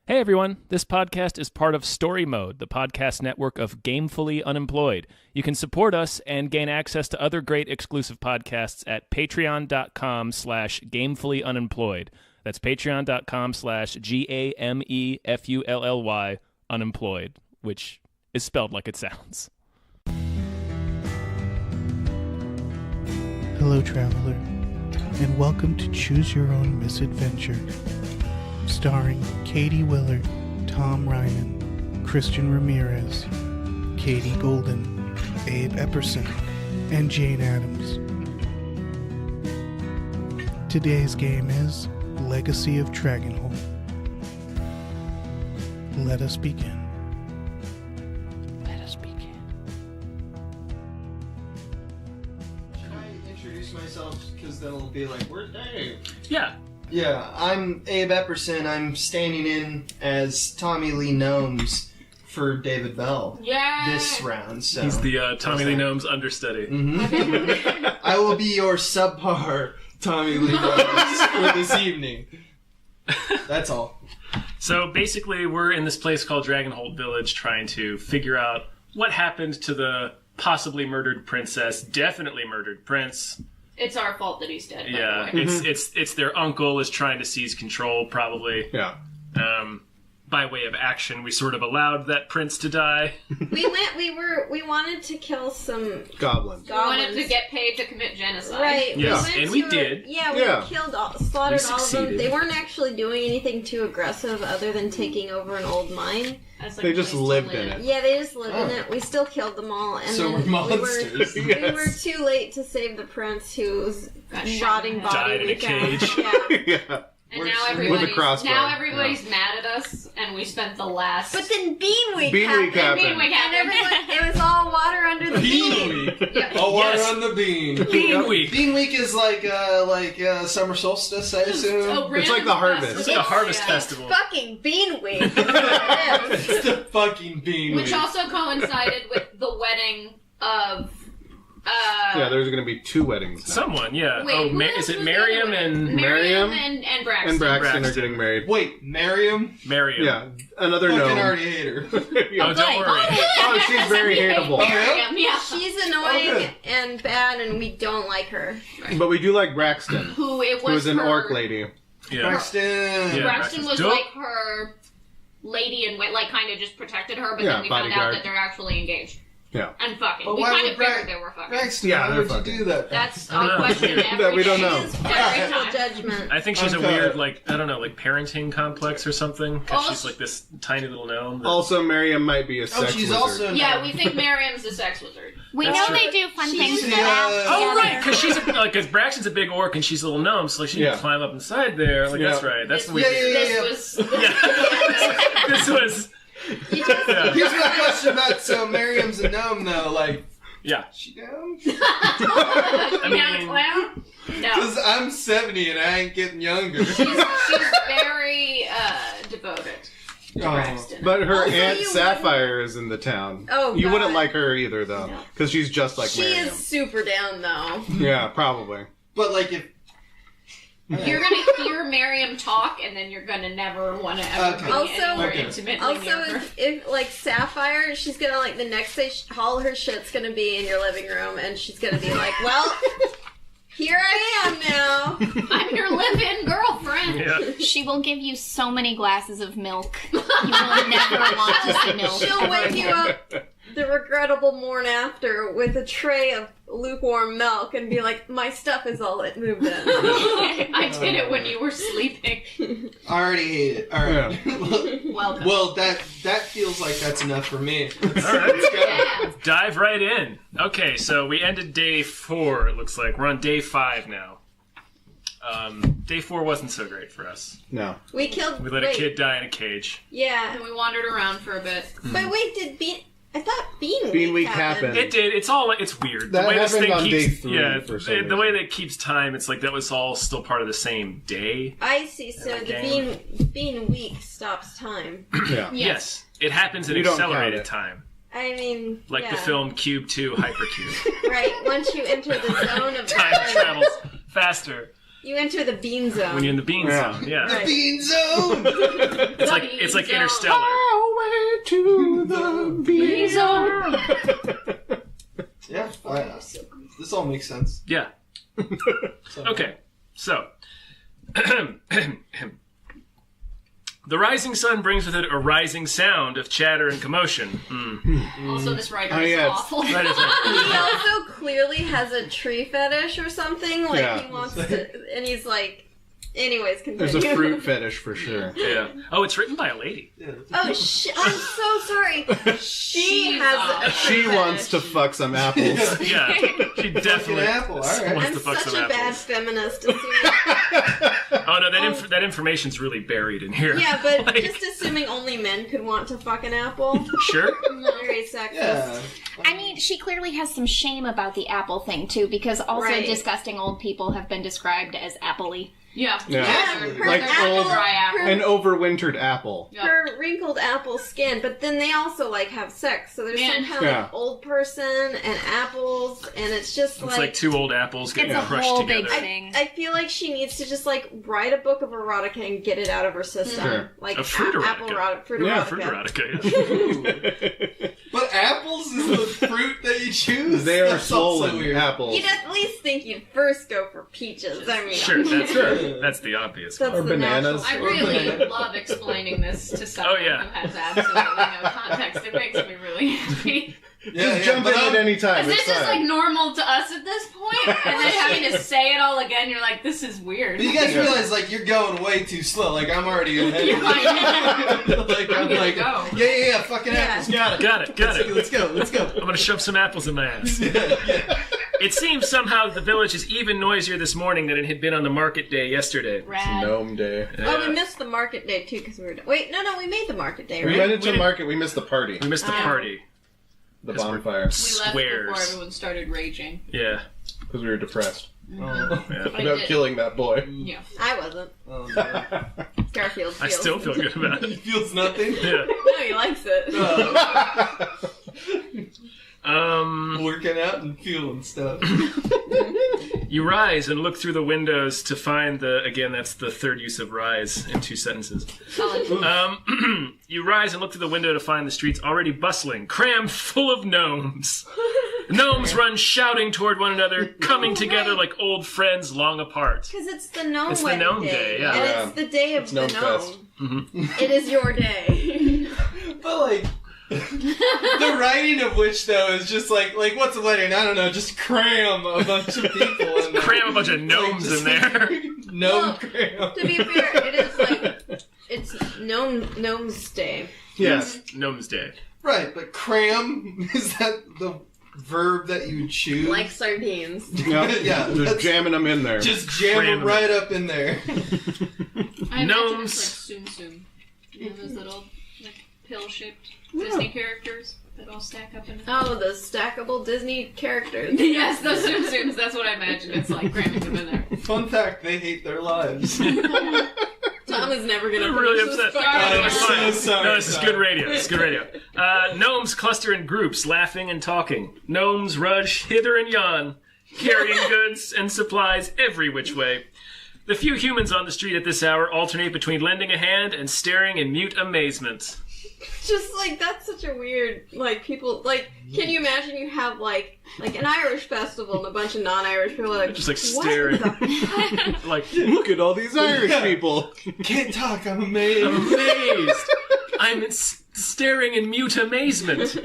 Hey everyone, this podcast is part of Story Mode, the podcast network of Gamefully Unemployed. You can support us and gain access to other great exclusive podcasts at patreon.com/gamefullyunemployed. That's patreon.com/GAMEFULLY unemployed, which is spelled like it sounds. Hello, traveler, and welcome to Choose Your Own Misadventure, starring Katie Willert, Tom Reimann, Christian Ramirez, Katie Goldin, Abe Epperson, and Jane Adams. Today's game is Legacy of Dragonhold. Let us begin. Should I introduce myself? Because then it'll be like, where's Dave? Yeah. Yeah, I'm Abe Epperson. I'm standing in as Tommy Lee Gnomes for David Bell this round. So He's the Tommy Lee Gnomes understudy. Mm-hmm. I will be your subpar Tommy Lee Gnomes for this evening. That's all. So basically, we're in this place called Dragonhold Village trying to figure out what happened to the possibly murdered princess, definitely murdered prince. It's our fault that he's dead. Yeah, by the way. it's their uncle is trying to seize control, probably. Yeah. By way of action, we sort of allowed that prince to die. We wanted to kill some Goblins. We wanted to get paid to commit genocide. Right. Yes, went and we to- did. Yeah, we Yeah. slaughtered We all of them. succeeded. They weren't actually doing anything too aggressive other than taking over an old mine. That's They a just place to lived live. in it. Yeah, they just lived in Oh. it. We still killed them all, and So then we're monsters. We were too late to save the prince, whose Got shot in rotting the body Died in we a found. cage. Yeah. Yeah. And With now a everybody's crossbow. mad at us, and we spent the last. But then Bean Week Bean Week happened. happened. Bean Week And happened. everyone, it was all water under the bean. Yeah. Oh, water Yes. on the bean. Bean Week. Bean Week is like summer solstice, I assume. Oh, It's like the harvest. It's like a harvest festival. Fucking Bean Week. Is what it is. It's the fucking Bean Which Week. also coincided with the wedding of. Yeah, there's going to be two weddings now. Someone, yeah. Wait, who else Is it was Miriam there? and Miriam Miriam and Braxton. And Braxton are Braxton. getting married. Wait, Miriam? Miriam? Yeah, another Fucking gnome. already hate her. Yeah. Oh, don't worry. Oh, she's very hateable. Miriam, yeah. She's annoying Okay. and bad, and we don't like her. But we do like Braxton, Who it was who is an her, orc lady. Yeah. Braxton. Yeah. Braxton was Dope. like her lady and like kind of just protected her, but Yeah, then we found out bodyguard. that they're actually engaged. Yeah. And fucking. But We why kind would of figured they were fucking. Braxton, Yeah, why they're would fucking. you do that? That's I don't a know. question That every we don't day. know. She's Every terrible time. judgment. I think she's a Okay. weird, like, I don't know, like parenting complex or something. Because Also- she's like this tiny little gnome. that- Also, Miriam might be a Oh, sex she's wizard. also Yeah, we think Miriam's a sex wizard. We That's know true. they do fun She's things in the, the lab. Oh, together. right, because she's because Braxton's a big orc and she's a little gnome, so like she Yeah. can climb up inside there. Like, that's Yeah. right. That's This, what we did. this was. This was. You just, Yeah. Here's my question about so Miriam's a gnome though, like Yeah. she down? I mean, Clown? No. Because I'm 70 and I ain't getting younger. She's very devoted to Braxton. But her Also, aunt you Sapphire is in the town. Oh, You wouldn't God. like her either, though, because she's just like she Miriam. is super down, though. Yeah, probably. But like if You're gonna hear Miriam talk, and then you're gonna never want to ever Okay. be Also- anywhere Okay. intimately Also, near her. if like Sapphire, she's gonna like the next day, all her shit's gonna be in your living room, and she's gonna be like, "Well, here I am now." I'm your live-in girlfriend. yeah. She will give you so many glasses of milk. You will never want to see milk. She'll wake you up the regrettable morn after with a tray of lukewarm milk and be like, "My stuff is all it moved in." I did it when you were sleeping. I already hate it. Alright. Welcome. Well that feels like that's enough for me. All right. Let's go. Yeah. Dive right in. Okay, so we ended day 4, it looks like. We're on day 5 now. Day 4 wasn't so great for us. No. We killed. We let a kid die in a cage. Yeah, And we wandered around for a bit. but wait, did Bean? I thought Bean Bean Week Week happened. It did. It's weird. That the way this happened thing on keeps, day 3 yeah, for some the way reason. that it keeps time, it's like that was all still part of the same day. I see. So In the the game. Bean Week stops time. Yeah. Yes. It happens in You don't accelerated count it. time. I mean, Like yeah. the film Cube 2 Hypercube. Right. Once you enter the zone of Time travels faster you enter the bean zone. when you're in the bean Yeah. zone. Yeah. The Right. bean zone! It's like it's like Interstellar. Highway to the B zone. Yeah, this all makes sense. Yeah. Okay, so the rising sun brings with it a rising sound of chatter and commotion. Also, this writer is yes. awful. Right, is He right. also clearly has a tree fetish or something. Like, Yeah. he wants to... And he's like... Anyways, continue. There's a fruit fetish for sure. Yeah. Oh, it's written by a lady. Oh, I'm so sorry. She has a She fruit wants to fetish. fuck some apples. Yeah, she definitely apple, all right. wants I'm to fuck such some a bad apples. feminist. Assuming, Oh no, that information's really buried in here. yeah, but Like, just assuming only men could want to fuck an apple. sure. Very sexist. Yeah. I mean, she clearly has some shame about the apple thing, too, because also Right. disgusting old people have been described as appley. Yeah. Yeah. Her Like apple, old- Dry apple. her, An overwintered apple. her wrinkled apple skin, but then they also like have sex, so there's some kind of Yeah. like old person and apples, and it's just It's like two old apples getting It's a crushed whole together. big thing. I feel like she needs to just like write a book of erotica and get it out of her system. Sure. Like A fruit apple erotica. fruit Yeah, erotica. Fruit erotica. Yeah. But apples is the fruit that you choose? They are That's also swollen weird. apples. You'd at least think you'd first go for peaches. I mean, Sure, that's the obvious that's Or the bananas. natural- I really love explaining this to someone Oh, yeah. who has absolutely no context. It makes me really happy. Yeah, Just jump but in at any time. This It's is like fine. normal to us at this point, and then having to say it all again, you're like, this is weird. But you guys Yeah. realize, like, you're going way too slow. Like, I'm already ahead. You're like, like, I'm gonna like, go. yeah, fucking Yeah. apples. Got it. Got it. Let's go. I'm gonna shove some apples in my ass. Yeah. It seems somehow the village is even noisier this morning than it had been on the market day yesterday. Rad. Gnome day. Oh, we missed the market day too because we were. Wait, no, we made the market day, We right? went into didn't- market. We missed the party. We missed the Oh. party. The Because we're- bonfire. We left Squares. before everyone started raging. Yeah. Because we were depressed Yeah. I about did. killing that boy. Yeah. I wasn't. Oh, no. Garfield I feels. still feel good about He it. feels nothing. Yeah. No, he likes it. Working out and feeling stuff. You rise and look through the windows to find that's the third use of rise in 2 sentences. You rise and look through the window to find the streets already bustling, crammed full of gnomes. Gnomes run shouting toward one another, coming together like old friends long apart. Because it's the gnome It's the wedding gnome day, day, yeah. and Yeah. it's the day of It's the Gnome gnome. Fest. It is your day. But, like, the writing of which, though, is just like what's a wedding? I don't know, just cram a bunch of people in there. Cram a bunch of gnomes in there. Gnome Well, cram. To be fair, it is like it's gnome's day. Yes. Gnomes Day. Right, but cram, is that the verb that you choose? Like sardines. Yep. Yeah, Just that's- jamming them in there. Just jam Cram them them. right up in there. I imagine Gnomes. it's like Tsum Tsum. You know those little like pill-shaped Disney characters that all stack up in. Oh, the stackable Disney characters. Yes, those Tsum Tsums. That's what I imagine. It's like cramming them in there. Fun fact, they hate their lives. Tom is never gonna I'm really finish this upset. fucking I'm It's so fine. sorry, No, this is Tom. good radio. This is good radio. Gnomes cluster in groups, laughing and talking. Gnomes rush hither and yon, carrying goods and supplies every which way. The few humans on the street at this hour alternate between lending a hand and staring in mute amazement. Just like that's such a weird like people like. Can you imagine you have like an Irish festival and a bunch of non-Irish people are like Just like "What staring. the Like, Look at all these Irish Yeah. people. Can't talk, I'm amazed. I'm amazed. I'm staring in mute amazement.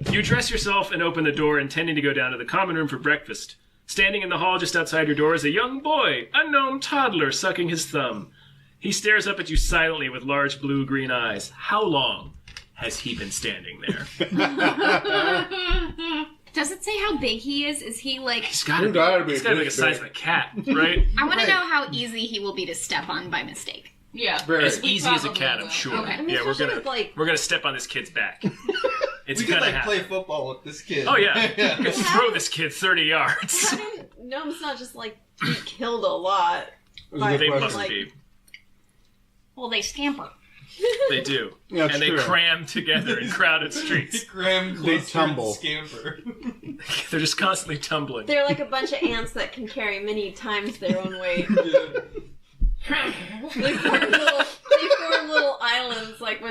You dress yourself and open the door, intending to go down to the common room for breakfast. Standing in the hall just outside your door is a young boy, a gnome toddler, sucking his thumb. He stares up at you silently with large blue-green eyes. How long has he been standing there? Does it say how big he is? Is he like... He's got to You gotta be He's got to be like the this size big. of a cat, right? I want Right. to know how easy he will be to step on by mistake. Yeah. Very. As easy as a probably cat, will. I'm sure. Okay. I mean, Yeah, we're especially gonna with, like- we're gonna step on this kid's back. It's We could gonna like happen. play football with this kid. Oh yeah, you could throw this kid 30 yards. How do gnomes not just like be killed a lot? That's a good They question. must Like- be. Well, they scamper. They do. Yeah, And they true. cram together in crowded streets. Graham They cluster tumble. and scamper. They're just constantly tumbling. They're like a bunch of ants that can carry many times their own weight. They form little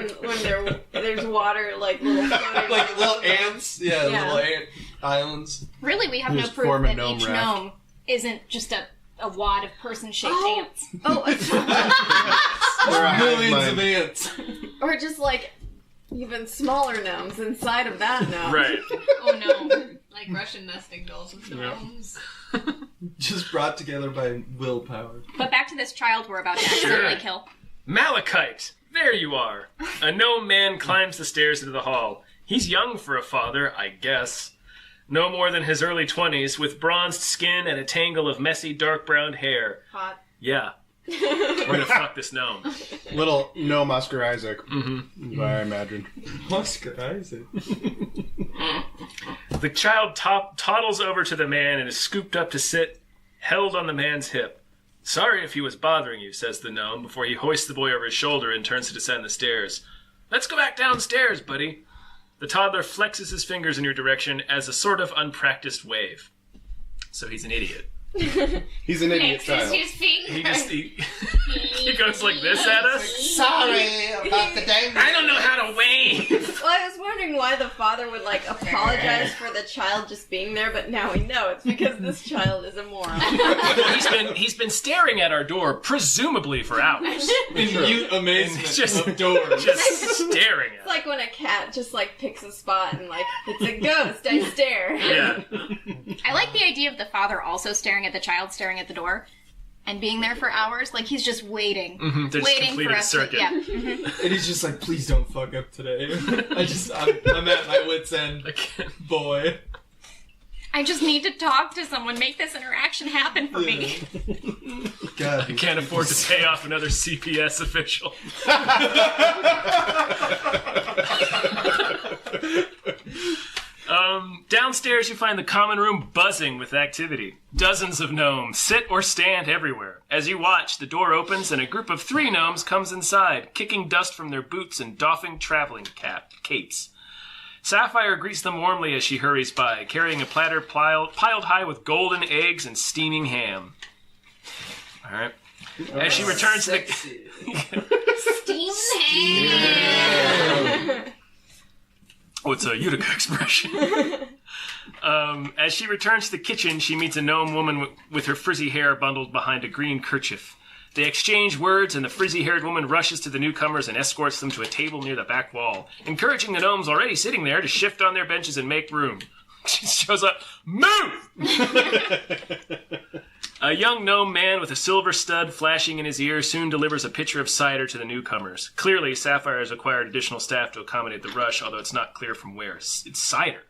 when there's water, like little floating. Like little ants. Yeah, Yeah. little ant islands. Really, we have no Just proof form a that gnome each raft. gnome isn't just a wad of person-shaped Oh. ants. Oh, Or a hive Millions mind. of ants. or just like even smaller gnomes inside of that gnome. Right. Oh no. Like Russian nesting dolls with gnomes. Just brought together by willpower. But back to this child we're about to accidentally kill. Malachite! There you are! A gnome man climbs the stairs into the hall. He's young for a father, I guess. No more than his early 20s, with bronzed skin and a tangle of messy, dark-brown hair. Hot. Yeah. We're gonna fuck this gnome. Little gnome Oscar Isaac. Mm-hmm. Is what I imagined. Oscar Isaac. The child toddles over to the man and is scooped up to sit, held on the man's hip. Sorry if he was bothering you, says the gnome, before he hoists the boy over his shoulder and turns to descend the stairs. Let's go back downstairs, buddy. The toddler flexes his fingers in your direction as a sort of unpracticed wave. So he's an idiot. He's an idiot Flexes child. his fingers. He goes like this at us. Sorry about the dang. I don't know how to wave. Well, I was wondering why the father would like apologize for the child just being there, but now we know it's because this child is a moron. He's been staring at our door, presumably for hours. In mute amazement Just- of doors. Just staring It's at like when a cat just like picks a spot and like, it's a ghost, I stare. us. Yeah. I like the idea of the father also staring at the child, staring at the door, and being there for hours. Like he's just waiting, They just waiting completed for a us circuit. to. Yeah. And he's just like, please don't fuck up today. I'm at my wit's end, I can't- boy. I just need to talk to someone, make this interaction happen for me. God, I can't afford to pay off another CPS official. Downstairs, you find the common room buzzing with activity. Dozens of gnomes sit or stand everywhere. As you watch, the door opens and a group of 3 gnomes comes inside, kicking dust from their boots and doffing traveling capes. Sapphire greets them warmly as she hurries by, carrying a platter piled high with golden eggs and steaming ham. All right. As she returns to the... sexy. Steam hand. Oh, it's a Utica expression. As she returns to the kitchen, she meets a gnome woman with her frizzy hair bundled behind a green kerchief. They exchange words, and the frizzy-haired woman rushes to the newcomers and escorts them to a table near the back wall, encouraging the gnomes already sitting there to shift on their benches and make room. She shows up, move! A young gnome man with a silver stud flashing in his ear soon delivers a pitcher of cider to the newcomers. Clearly, Sapphire has acquired additional staff to accommodate the rush, although it's not clear from where. It's cider.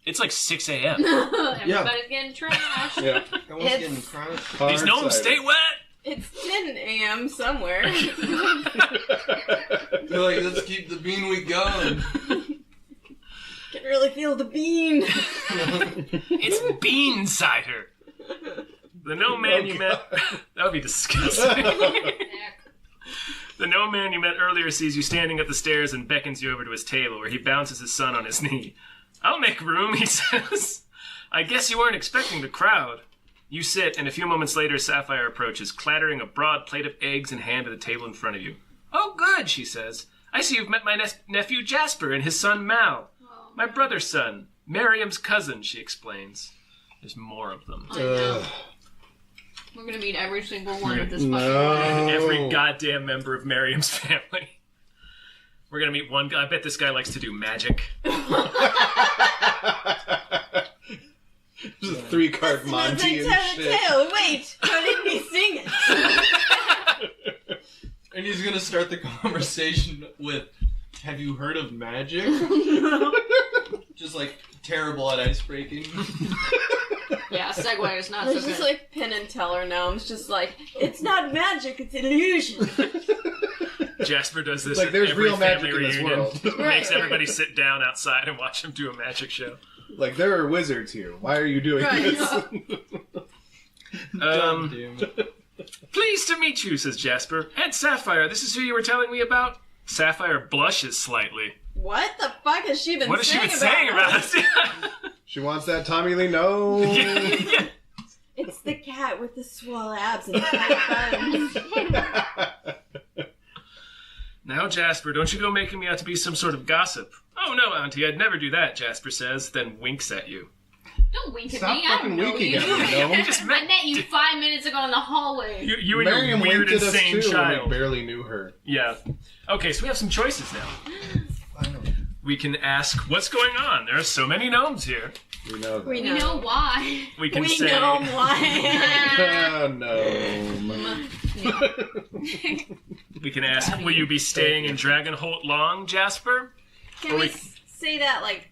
It's like 6 a.m. Everybody's getting trashed. Yeah. Everyone's getting crunched. These gnomes stay wet! It's 10 a.m. somewhere. They're like, let's keep the bean week going. Can really feel the bean. It's bean cider! The gnome man you met... That would be disgusting. The gnome man you met earlier sees you standing up the stairs and beckons you over to his table, where he bounces his son on his knee. I'll make room, he says. I guess you weren't expecting the crowd. You sit, and a few moments later, Sapphire approaches, clattering a broad plate of eggs in hand to the table in front of you. Oh, good, she says. I see you've met my nephew Jasper and his son Mal. My brother's son. Miriam's cousin, she explains. There's more of them. I know. We're gonna meet every single one of this fucking No. Every goddamn member of Miriam's family. We're gonna meet one guy. I bet this guy likes to do magic. There's a 3-card Monty and shit. Tale. Wait, how did we sing it? And he's gonna start the conversation with, have you heard of magic? Just like terrible at ice breaking. Yeah, segue is not There's so just good. like Penn and Teller gnomes, just like, it's not magic, it's illusion. Jasper does this Like, at there's every real magic family in this reunion. world. Makes Right. everybody sit down outside and watch him do a magic show. Like, there are wizards here. Why are you doing Right. this? God damn it. Pleased to meet you, says Jasper. And Sapphire, this is who you were telling me about? Sapphire blushes slightly. What the fuck has she been What has she saying been saying about us? She wants that Tommy Lee No. Yeah. It's the cat with the swole abs and tight buns. Now, Jasper, don't you go making me out to be some sort of gossip. Oh, no, Auntie, I'd never do that, Jasper says, then winks at you. Don't wink at Stop me. I don't fucking know winking you. at me, Gnome. I met you 5 minutes ago in the hallway. You and Miriam your weird, winked at us insane too when child. we barely knew her. Yeah. Okay, so we have some choices now. We can ask, what's going on? There are so many gnomes here. We know that. We know why. We can We say, know why. Oh, no. we can ask, will you be staying in Dragonholt long, Jasper? Can we say that, like,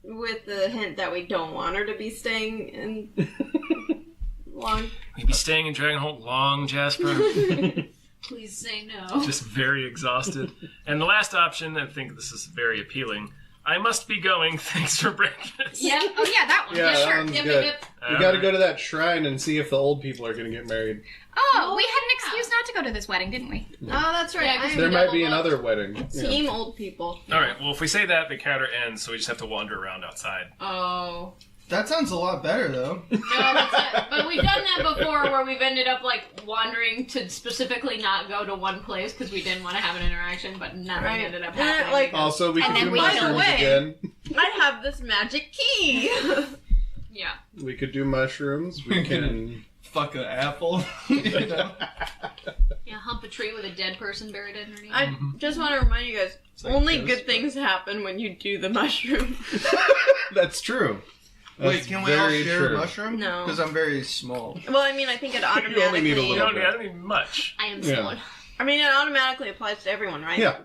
with the hint that we don't want her to be staying in long? Will you be staying in Dragonholt long, Jasper? Please say no. Just very exhausted. And the last option, I think this is very appealing. I must be going. Thanks for breakfast. Yep. Oh yeah, that one. Yeah, Yeah, that sure. one's Yep, good. yep. We gotta go to that shrine and see if the old people are gonna get married. Oh, we had an excuse not to go to this wedding, didn't we? Oh, that's right. Yeah, 'cause I'm There might be double up. another wedding. Yeah. team old people. All right, well, if we say that, the counter ends, so we just have to wander around outside. Oh. That sounds a lot better, though. No, but we've done that before where we've ended up, like, wandering to specifically not go to one place because we didn't want to have an interaction, but nothing Right. ended up And then, happening. like, Also, we And could then do we mushrooms go away. again. I have this magic key. yeah. We could do mushrooms. We can. Fuck an apple. You know? Yeah, hump a tree with a dead person buried underneath. I just want to remind you guys, like only ghost good stuff. things happen when you do the mushroom. That's true. Wait, That's can we all very share true. a mushroom? No. Because I'm very small. Well, I mean, I think it You only need a automatically... I little don't need much. I am Yeah. small. I mean, it automatically applies to everyone, right? Yeah.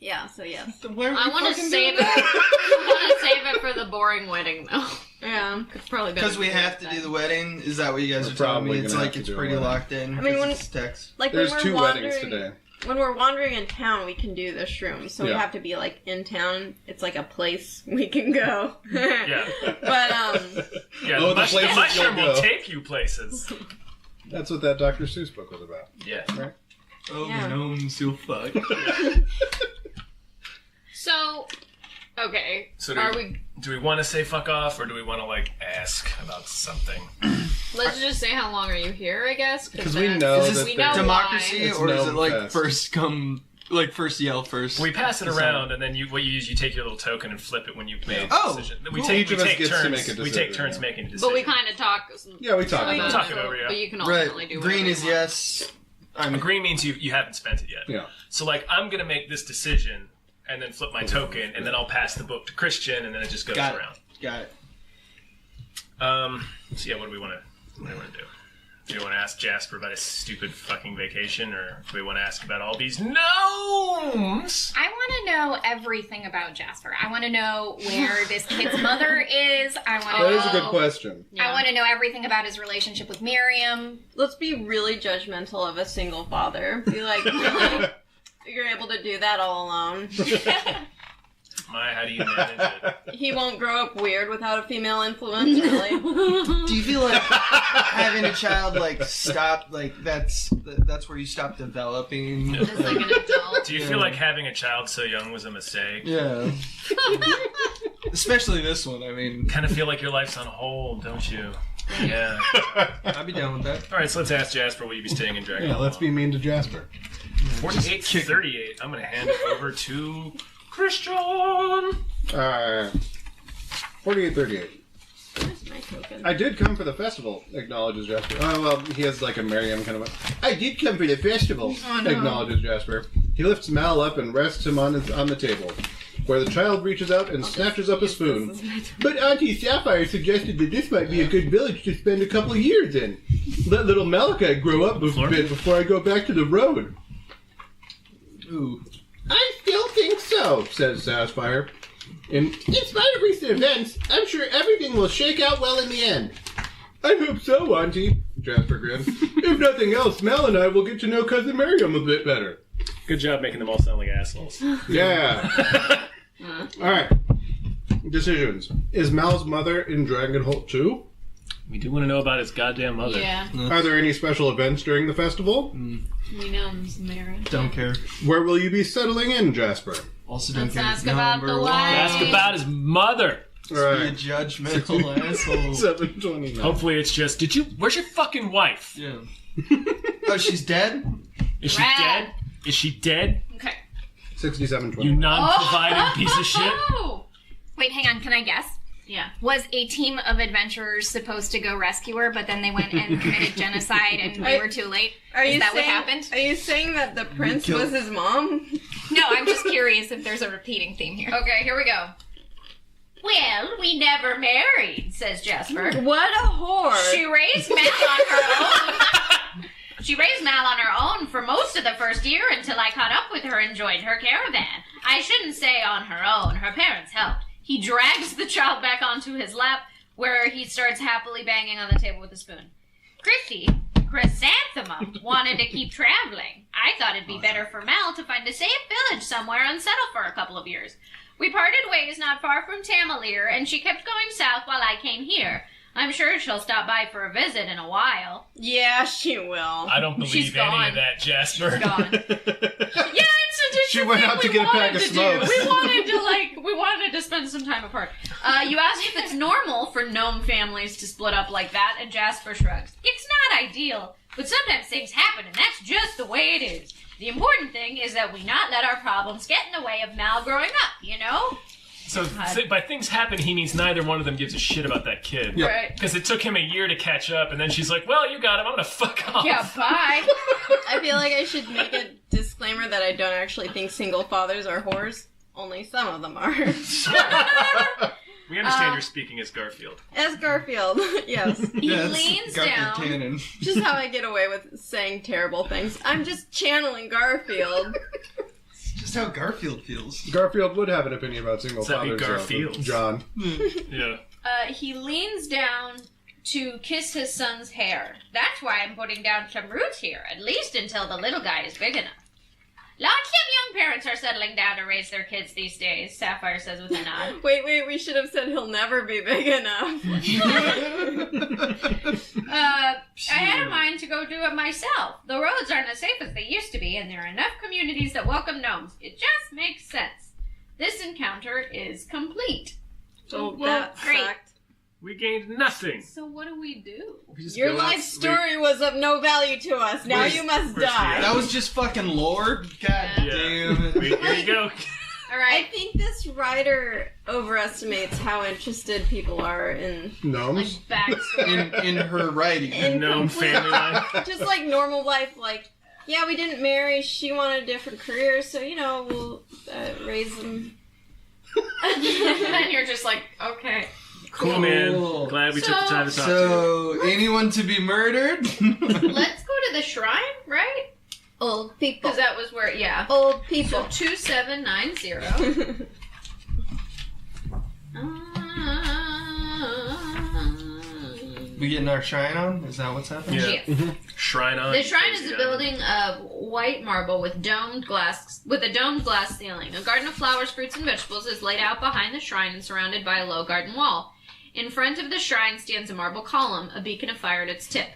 Yeah. So yes. Where I want to save it. I want to save it for the boring wedding, though. Yeah. It's probably better Because we have to do the wedding? Is that what you guys We're are telling me? probably It's gonna like have to it's do a pretty wedding. locked in. I mean, 'cause when- it's text. Like There's when we're 2 wandering, weddings today. When we're wandering in town, we can do the shrooms. So we Yeah. have to be like in town. It's like a place we can go. Yeah. But Yeah, Oh, the, the places the mushroom you'll will go. take you places. That's what that Dr. Seuss book was about. Yeah. Oh, Yeah. gnomes, you'll fuck. So, okay. So Are we? do we want to say fuck off, or do we want to, like, ask about something? Let's just say how long are you here? I guess Because we know Is that this we know democracy, It's or is it gnome like fest. first come, like first yell first? We pass it Decide. around, and then what you use, you take your little token and flip it when you've made a Oh, decision. cool. We take, Each of us gets to turns. make a We decision, take turns yeah. making a decision. But we kind of talk. Yeah, we talk We about talk it. it over, yeah. But you can Right. ultimately do Green whatever is you want. yes. I'm Green means you haven't spent it yet. Yeah. So, like, I'm going to make this decision, and then flip my token, and then I'll pass the book to Christian, and then it just goes Got it. around. Got it. So yeah, what do we want to do? Do we want to ask Jasper about his stupid fucking vacation, or do we want to ask about all these gnomes? I want to know everything about Jasper. I want to know where this kid's mother is. I want to That know. is a good question. I want to know everything about his relationship with Miriam. let's be really judgmental of a single father. Be like, really? You're able to do that all alone? How do you manage it? He won't grow up weird without a female influence, really. Do you feel like having a child like stop like that's where you stop developing? As like an adult. Do you feel like having a child so young was a mistake? Yeah. Especially this one. I mean, Kind of feel like your life's on hold, don't you? Yeah. I'd be down with that. All right, so let's ask Jasper, will you be staying in Dragon? Yeah, let's be mean to Jasper. 48-38. I'm going to hand it over to Christian. 48-38. Where's my token? I did come for the festival, acknowledges Jasper. Oh, well, he has like a Miriam kind of a... I did come for the festival, acknowledges Jasper. He lifts Mal up and rests him on the table, where the child reaches out and snatches up a spoon. But Auntie Sapphire suggested that this might be a good village to spend a couple of years in. Let little Malachi grow up a bit before I go back to the road. Ooh. I still think so, says Sapphire. In spite of recent events, I'm sure everything will shake out well in the end. I hope so, Auntie, Jasper grinned. If nothing else, Mal and I will get to know Cousin Miriam a bit better. Good job making them all sound like assholes. Yeah. Alright. Decisions. Is Mal's mother in Dragonholt too? We do want to know about his goddamn mother. Yeah. Are there any special events during the festival? We know Ms. Mara. Don't care. Where will you be settling in, Jasper? Also don't Let's care. ask about the Number wife. one. Ask about his mother. Be a judgmental asshole. 7:29. Hopefully it's just, where's your fucking wife? Yeah. Oh, she's dead? Is she Rad. dead? Is she dead? Okay. 67-20. You non-providing piece of shit. Wait, hang on. Can I guess? Yeah. Was a team of adventurers supposed to go rescue her, but then they went and committed genocide and we were too late? Is that what happened? Are you saying that the prince was his mom? No, I'm just curious if there's a repeating theme here. Okay, here we go. Well, we never married, says Jasper. What a whore! She raised Mal on her own. She raised Mal on her own for most of the first year until I caught up with her and joined her caravan. I shouldn't say on her own. Her parents helped. He drags the child back onto his lap, where he starts happily banging on the table with a spoon. Chrissy, Chrysanthemum, wanted to keep traveling. I thought it'd be better for Mal to find a safe village somewhere and settle for a couple of years. We parted ways not far from Tamalir, and she kept going south while I came here. I'm sure she'll stop by for a visit in a while. Yeah, she will. I don't believe any of that, Jasper. She's gone. Yeah, She went out to get a pack of smokes. We wanted to spend some time apart. You asked if it's normal for gnome families to split up like that, and Jasper shrugs. It's not ideal, but sometimes things happen, and that's just the way it is. The important thing is that we not let our problems get in the way of Mal growing up, you know? So by things happen, he means neither one of them gives a shit about that kid. Yeah. Right. Because it took him a year to catch up, and then she's like, well, you got him, I'm gonna fuck off. Yeah, bye. I feel like I should make a disclaimer that I don't actually think single fathers are whores. Only some of them are. We understand you're speaking as Garfield. As Garfield, yes. He leans down. Cannon. Just how I get away with saying terrible things. I'm just channeling Garfield. Just how Garfield feels. Garfield would have an opinion about single Does that mean fathers. Garfield? John. Yeah. He leans down to kiss his son's hair. That's why I'm putting down some roots here, at least until the little guy is big enough. Lots of young parents are settling down to raise their kids these days, Sapphire says with a nod. Wait, we should have said he'll never be big enough. I had a mind to go do it myself. The roads aren't as safe as they used to be, and there are enough communities that welcome gnomes. It just makes sense. This encounter is complete. So Well, that great. sucked. We gained nothing. So what do we do? We just Your go life out- story was of no value to us. Now Where's- you must where's die. the- That was just fucking lore. God Yeah. damn it. Here you go. All I right. think this writer overestimates how interested people are in Gnomes? Backstory. In her writing. In Gnome complete- family life. just like normal life. Like, yeah, we didn't marry. She wanted a different career, so we'll raise them. And then you're just like, okay. Cool, man. Glad we took the time to talk to you. So, anyone to be murdered? Let's go to the shrine, right? Old people. Because that was where, yeah. Old So people. 2790. We getting our shine on? Is that what's happening? Yeah. Yeah. Shrine on. The shrine is Crazy a guy. building of white marble with a domed glass ceiling. A garden of flowers, fruits, and vegetables is laid out behind the shrine and surrounded by a low garden wall. In front of the shrine stands a marble column, a beacon of fire at its tip.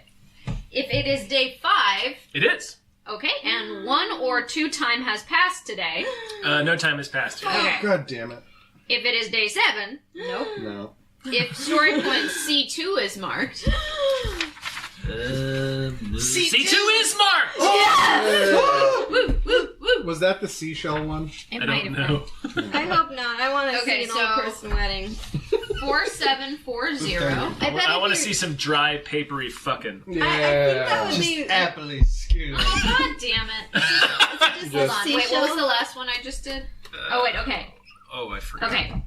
If it is day 5, It is. okay, and 1 or 2 time has passed today. No time has passed yet. Okay. God damn it. If it is day 7, nope. No. If story point C2 is marked, C2 is marked! woo, woo, woo. Was that the seashell one? It I might don't have know. I hope not. I want to Okay, see an so- old person wedding. 4740. I want to see some dry, papery fucking. I think that would Just be. happily skew. Oh, god damn it. Just Hold on. Wait, what seashell. was the last one I just did? Oh, wait, okay. Oh, I forgot. Okay.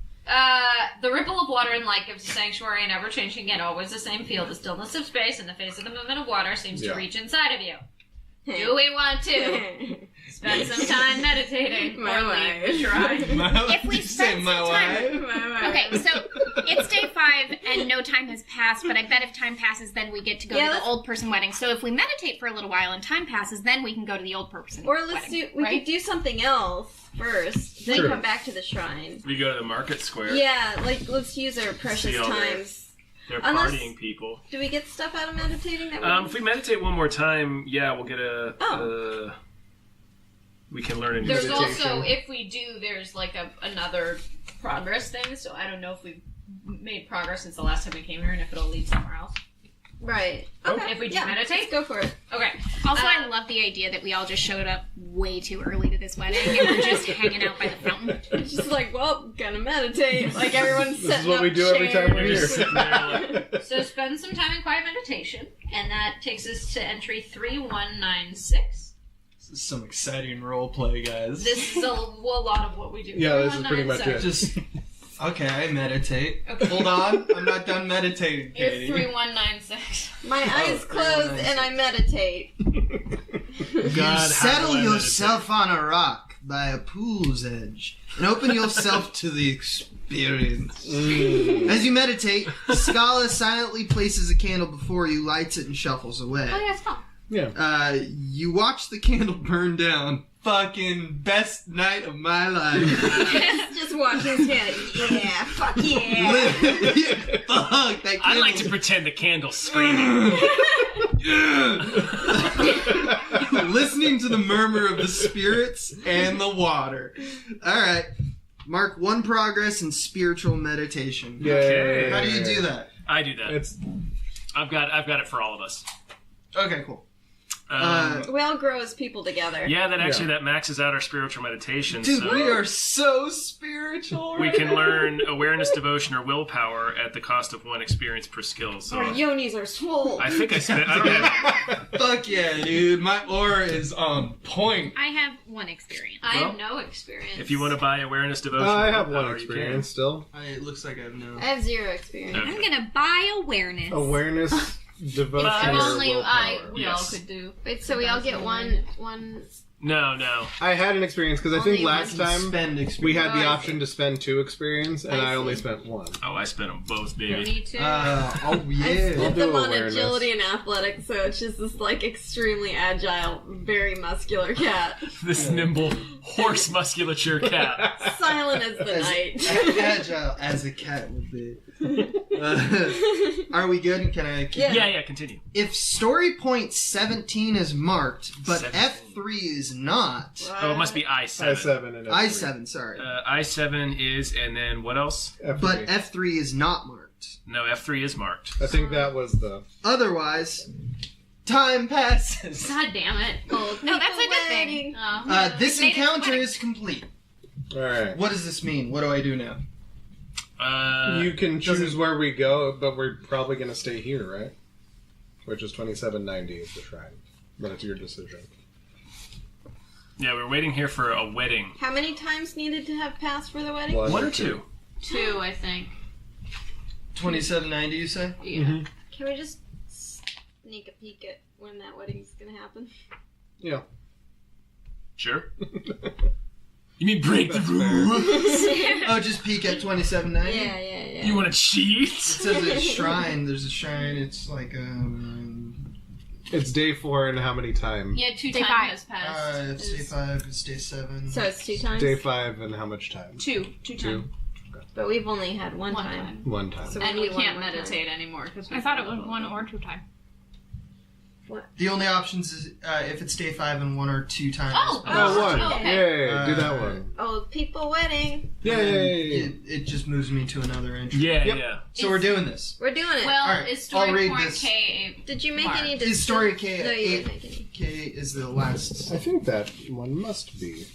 The ripple of water in light gives the sanctuary an ever-changing yet always the same feel. The stillness of space and the phase of the movement of water seems to Yeah. reach inside of you. Do we want to spend some time meditating My or leave the wife. shrine? If we Did you say spend my some time- wife? Okay, so it's day 5 and no time has passed, but I bet if time passes, then we get to go Yeah, to the let's- old person wedding. So if we meditate for a little while and time passes, then we can go to the old person Or let's wedding. we right? could do something else first, then Sure. come back to the shrine. We go to the market square. Yeah, like let's use our precious See all their- times. They're Unless- partying people. Do we get stuff out of meditating? That If we meditate one more time, yeah, we'll get a. Oh. We can learn a new There's meditation. also, if we do, there's like another progress thing, so I don't know if we've made progress since the last time we came here and if it'll lead somewhere else. Right. Okay. If we just meditate? Let's go for it. Okay. Also, I love the idea that we all just showed up way too early to this wedding and we're just hanging out by the fountain. It's just like, well, gonna meditate. Like everyone's setting This is what up we do every time we're chairs. here. So spend some time in quiet meditation, and that takes us to entry 3196. This is some exciting role play, guys. This is a lot of what we do. Yeah, this is pretty much it. Just okay. I meditate. Okay. Hold on, I'm not done meditating, You're Katie. 3196. My eyes closed and I meditate. God, Settle yourself on a rock by a pool's edge and open yourself to the experience. As you meditate, Scala silently places a candle before you, lights it, and shuffles away. Oh, yeah, stop. Yeah. You watch the candle burn down. Fucking best night of my life. Just watching Scanning. Yeah, fuck yeah. Fuck, that I like candle- to pretend the candle's screaming. Listening to the murmur of the spirits and the water. Alright. Mark 1 progress in spiritual meditation. Okay. How do you do that? I do that. It's I've got it for all of us. Okay, cool. We all grow as people together. Yeah, that maxes out our spiritual meditation. Dude, so we are so spiritual. we right can now. learn awareness, devotion, or willpower at the cost of 1 experience per skill. So Our yonis are swole. I think I spent. I don't have. Fuck yeah, dude. My aura is on point. I have 1 experience. I have Well, no experience. If you want to buy awareness, devotion, I or have willpower, one you experience still. It looks like I have no. I have 0 experience. Okay. I'm gonna buy awareness. Awareness, devotion, if or only willpower. we all Yes. could do. Wait, so we all get one. Can. No. I had an experience because I think Only last one time spend we experience. had the Oh, I option to spend 2 experience, and I I only see. spent 1. Oh, I spent them both, baby. Me too. Oh I yeah. split do them on awareness. agility and athletics, so it's just this like extremely agile, very muscular cat. This nimble horse musculature cat. Silent as the night. Agile as a cat would be. Are we good? Can I keep Yeah. Continue. If story point 17 is marked, but 17. F3 is not, Oh, it must be I7. I7 and F3. I7, sorry. I7 is, and then what else? F3. But F3 is not marked. No, F3 is marked. I think that was the. Otherwise, time passes. God damn it. Old No, that's a people good thing. wedding. Oh. This made it encounter funny. is complete. Alright. What does this mean? What do I do now? You can choose where we go, but we're probably going to stay here, right? Which is 2790 is the shrine. But it's your decision. Yeah, we're waiting here for a wedding. How many times needed to have passed for the wedding? 1 One or 2? 2, I think. 2790, you say? Yeah. Can we just sneak a peek at when that wedding's gonna happen? Yeah. Sure. You mean break the That's fair. rules? Oh, just peek at 2790? Yeah. You want to cheat? It says a shrine. There's a shrine. It's like It's day 4 and how many time? Yeah, 2 Day time 5. has passed. it's day 5, it's day 7. So it's 2 times? Day 5 and how much time? 2 times. But we've only had one One time. time. 1 time. So And we need one can't more time. meditate anymore. Cause I thought it was 1 or 2 times. The only options is if it's day 5 and 1 or 2 times. Oh, Oh, 1. okay. Yay, do that one. Old people wedding. Yay! It just moves me to another entry. Yeah, Yep. yeah. So we're doing this. We're doing it. Well, Alright, is I'll story read point this. K Did you make Mark. any Is story K No, you 8 didn't make any. K is the last. I think that one must be.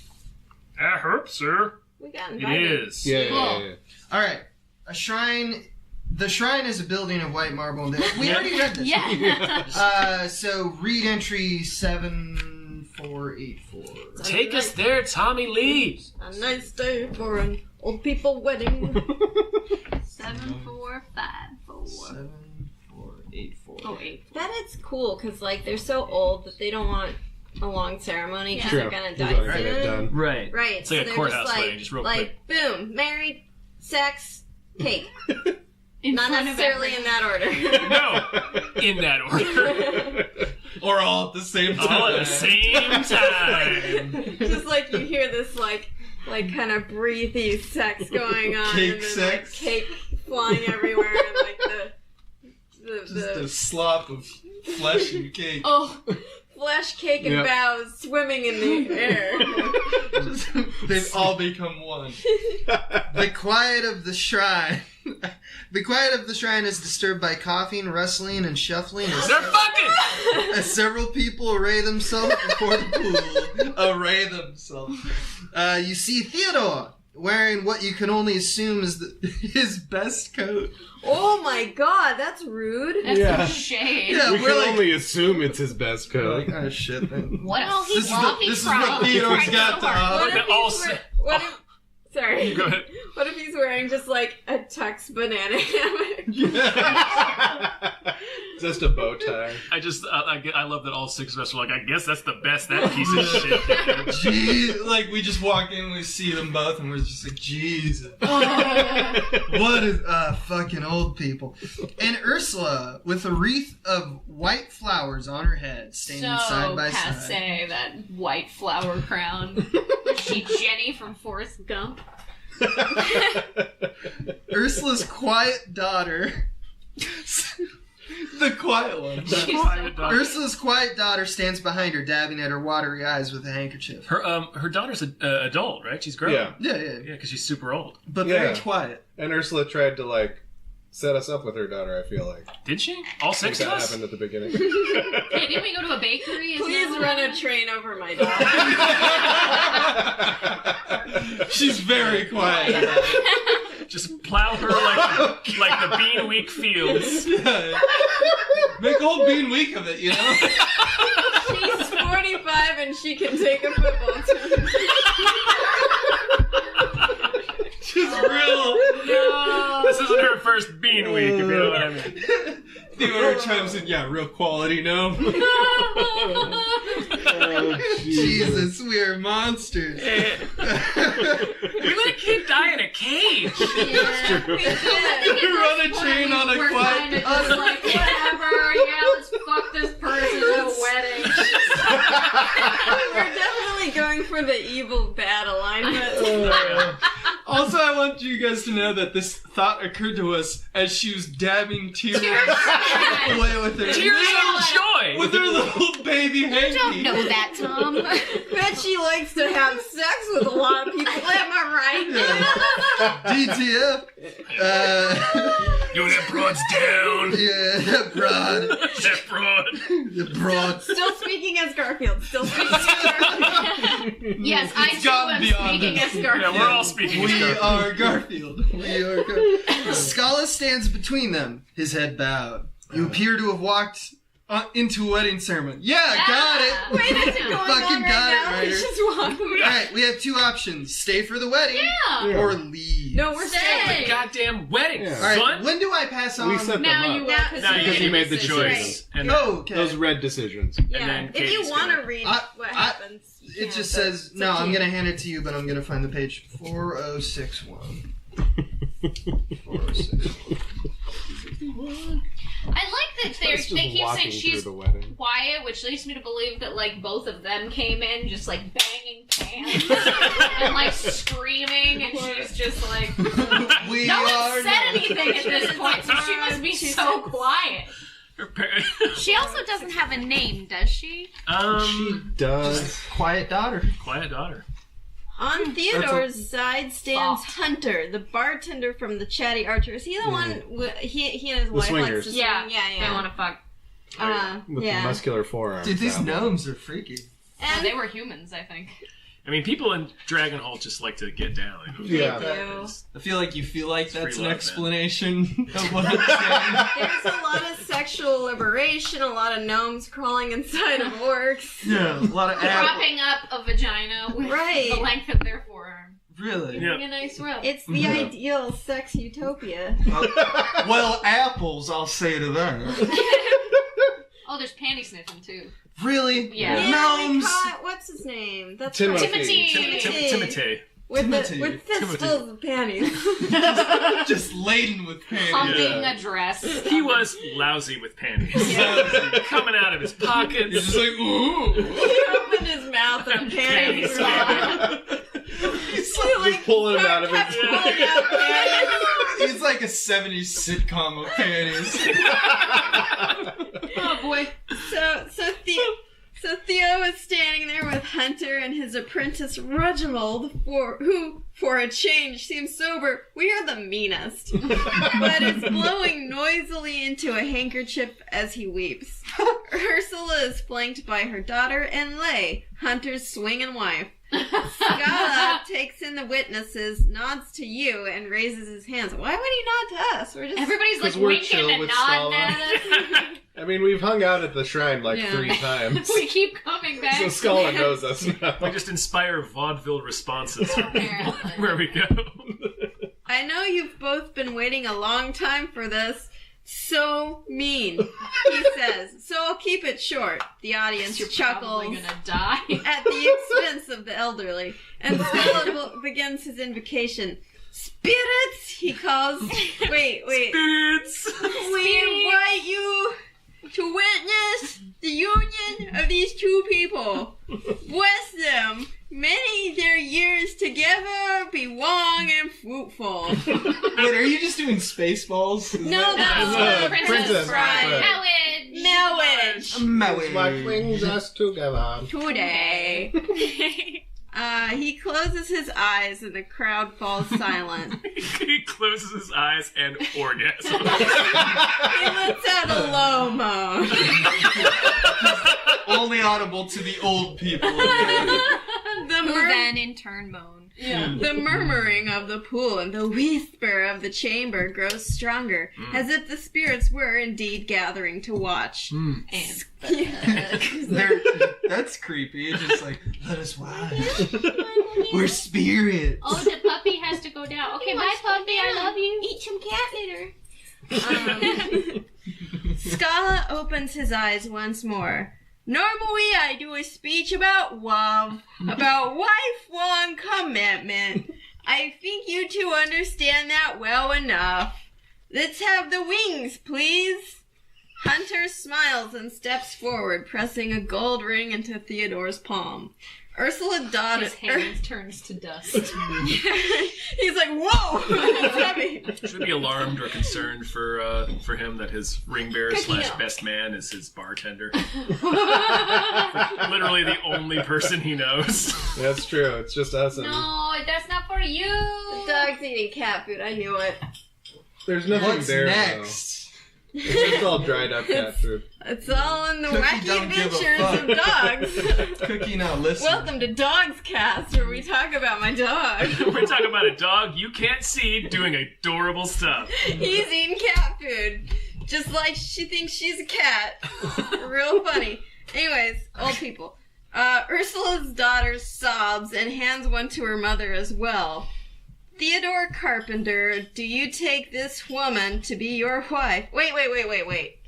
I hope, sir. We got It invited. is. Yeah. Cool. Alright. A shrine. The shrine is a building of white marble. We already read this. Yeah. So read entry 7484. Take us there, Tommy Lee. A nice day for an old people wedding. 7454. 7484. Oh, 8. Bet it's cool because like they're so old that they don't want a long ceremony because True. they're gonna He's die already got it soon. done. Right. Right. It's like a they're courthouse just wedding, just real like boom, married, sex, cake. In Not front of necessarily in that order. No, in that order. Or all at the same time. All at the same time. Just like you hear this like kind of breathy sex going on, Cake and then sex. like cake flying everywhere, and like Just the a slop of flesh and cake. Oh, flesh, cake, and Yep. boughs swimming in the air. They've all become one. The quiet of the shrine The quiet of the shrine is disturbed by coughing, rustling, and shuffling They're fucking! as several people array themselves before the pool. Array themselves. You see Theodore wearing what you can only assume is his best coat. Oh my god, that's rude. That's Yeah. some shade. Yeah, We we're can like, only assume it's his best coat. oh shit. Then. What else? This is what Theodore's got to offer. But also- What if... Sorry. Go ahead. What if he's wearing just like a tux banana hammock? Just a bow tie. I love that all 6 of us are like, I guess that's the best that piece of shit did. Gee, like we just walk in, we see them both, and we're just like, Jesus. What is fucking old people? And Ursula with a wreath of white flowers on her head, standing side by side. Passe, that white flower crown. Was she Jenny from Forrest Gump? Ursula's quiet daughter. The quiet one. Ursula's quiet daughter stands behind her, dabbing at her watery eyes with a handkerchief. Her daughter's an adult, right? She's grown. Yeah. Yeah, because she's super old. but Yeah. very quiet. And Ursula tried to, like, set us up with her daughter, I feel like. Did she? All I think 6 of that us? happened at the beginning. Hey, didn't we go to a bakery? Isn't Please that run what a train over my daughter. She's very quiet. Just plow her like the Bean Week fields. Yeah. Make a whole bean week of it, you know? She's 45 and she can take a football team. Just real. No. This isn't her first Bean Week, if you know what I mean. Theodore chimes in, yeah, real quality, no? Oh, Jesus, we are monsters. We let a kid die in a cage. Yeah, we did. Run a train on a We're quiet. kind of just like, whatever, yeah, let's fuck this person at a wedding. We're definitely going for the evil bad alignment. Also, I want you guys to know that this thought occurred to us as she was dabbing tears away with her Tears of joy. with her little baby hanky. Don't know that, Tom. Bet she likes to have sex with a lot of people. Am I right? DTF. Yo, that broad's down. Yeah, that broad. That broad. The broad. Still speaking as Garfield. Still speaking as Garfield. Yes, I It's too gotten am beyond speaking this. as Garfield. Yeah, we're all speaking. We Scarf. are Garfield. We are Garfield. Scala stands between them, his head bowed. You appear to have walked into a wedding ceremony. Yeah, got it. Wait, is it going Fucking on right got it, now? Ryder. Let's just walk away. Alright, we have 2 options. Stay for the wedding Yeah. or leave. No, we're Stay. staying. Goddamn wedding, Yeah. Alright, son. when do I pass on? We set them Now up. you will, Now- Because you made the decision. choice. And Oh, okay. Those red decisions. Yeah. then If you Katie's want to gonna- read I- what I- happens, you It can, just but says, it's no, up to I'm you. going to hand it to you, but I'm going to find the page 4061. 4061. I like that they Just keep saying walking she's through the wedding. quiet, which leads me to believe that like both of them came in just like banging pans and like screaming, and she's just like We no are one said not- anything at this point, so she must be so quiet. Her par- She also doesn't have a name, does she? She does. Quiet daughter. Quiet daughter. On Theodore's side stands Soft. Hunter, the bartender from the Chatty Archer. Is he the one? He and his wife swingers. likes to swing. They want to fuck. With the yeah. muscular forearms. Dude, these out. gnomes are freaky. And they were humans, I think. I mean, people in Dragonhold just like to get down. Yeah. do. I feel like you feel like that's free an love, explanation of what I'm saying. There's a lot of sexual liberation, a lot of gnomes crawling inside of orcs. Yeah, a lot of Propping up a vagina with Right. the length of their forearm. Really? Yeah. A nice rub. It's the ideal sex utopia. Well, apples, I'll say to that. Oh, there's panty sniffing too. Really? Yeah. Gnomes. What's his name? That's Timothy. right. Timothy. Timothy. With Timothy. with fistfuls of panties. Just laden with panties. Humping Yeah. a dress. He was lousy with panties. Coming out of his He's pockets. just like, ooh. He opened his mouth and panties were out. He's Just pulling him out of Kept his. pulling out panties. He's like a 70s sitcom of panties. Oh boy. So So Theo is standing there with Hunter and his apprentice Reginald, who, for a change, seems sober. We are the meanest. But is blowing noisily into a handkerchief as he weeps. Ursula is flanked by her daughter and Lay, Hunter's swinging wife. Scala takes in the witnesses, nods to you, and raises his hands. Why would he nod to us? Everybody's like we're winking chill and with nodding at us. I mean, we've hung out at the shrine like 3 times. We keep coming back. So Scala knows us now. We just inspire vaudeville responses Apparently. where we go. I know you've both been waiting a long time for this. So mean, he says. So I'll keep it short. The audience chuckles Probably gonna die. at the expense of the elderly. And Scala begins his invocation. Spirits, he calls. Wait. Spirits! We invite you to witness the union of these two people. Bless them. Many their years together be long and fruitful. Wait, are you just doing Spaceballs? No, that's Princess Bride. Marriage. What brings us together? Today. He closes his eyes and the crowd falls silent. He closes his eyes and orgasms. He lets out a low moan. Only audible to the old people. Who then in turn moan. The murmuring of the pool and the whisper of the chamber grows stronger, as if the spirits were indeed gathering to watch. That's creepy. It's just like, let us watch. We're spirits. Oh, the puppy has to go down. Okay, bye, puppy. I love you. Eat some cat litter. Scala opens his eyes once more. Normally, I do a speech about love, about lifelong commitment. I think you two understand that well enough. Let's have the wings, please. Hunter smiles and steps forward, pressing a gold ring into Theodore's palm. Ursula Daughter. His hand turns to dust. He's like, whoa! It's heavy. Should be alarmed or concerned for him that his ring bearer / best man is his bartender. Literally the only person he knows. That's true. It's just us. And No, that's not for you. The dog's eating cat food. I knew it. there's nothing What's there. next? Though. It's just all dried up cat food. It's all in the Cookie wacky don't give a adventures of dogs. Cookie not listening. Welcome to Dogs Cast, where we talk about my dog. We're talking about a dog you can't see doing adorable stuff. He's eating cat food, just like she thinks she's a cat. Real funny. Anyways, old people. Ursula's daughter sobs and hands one to her mother as well. Theodore Carpenter, do you take this woman to be your wife? Wait.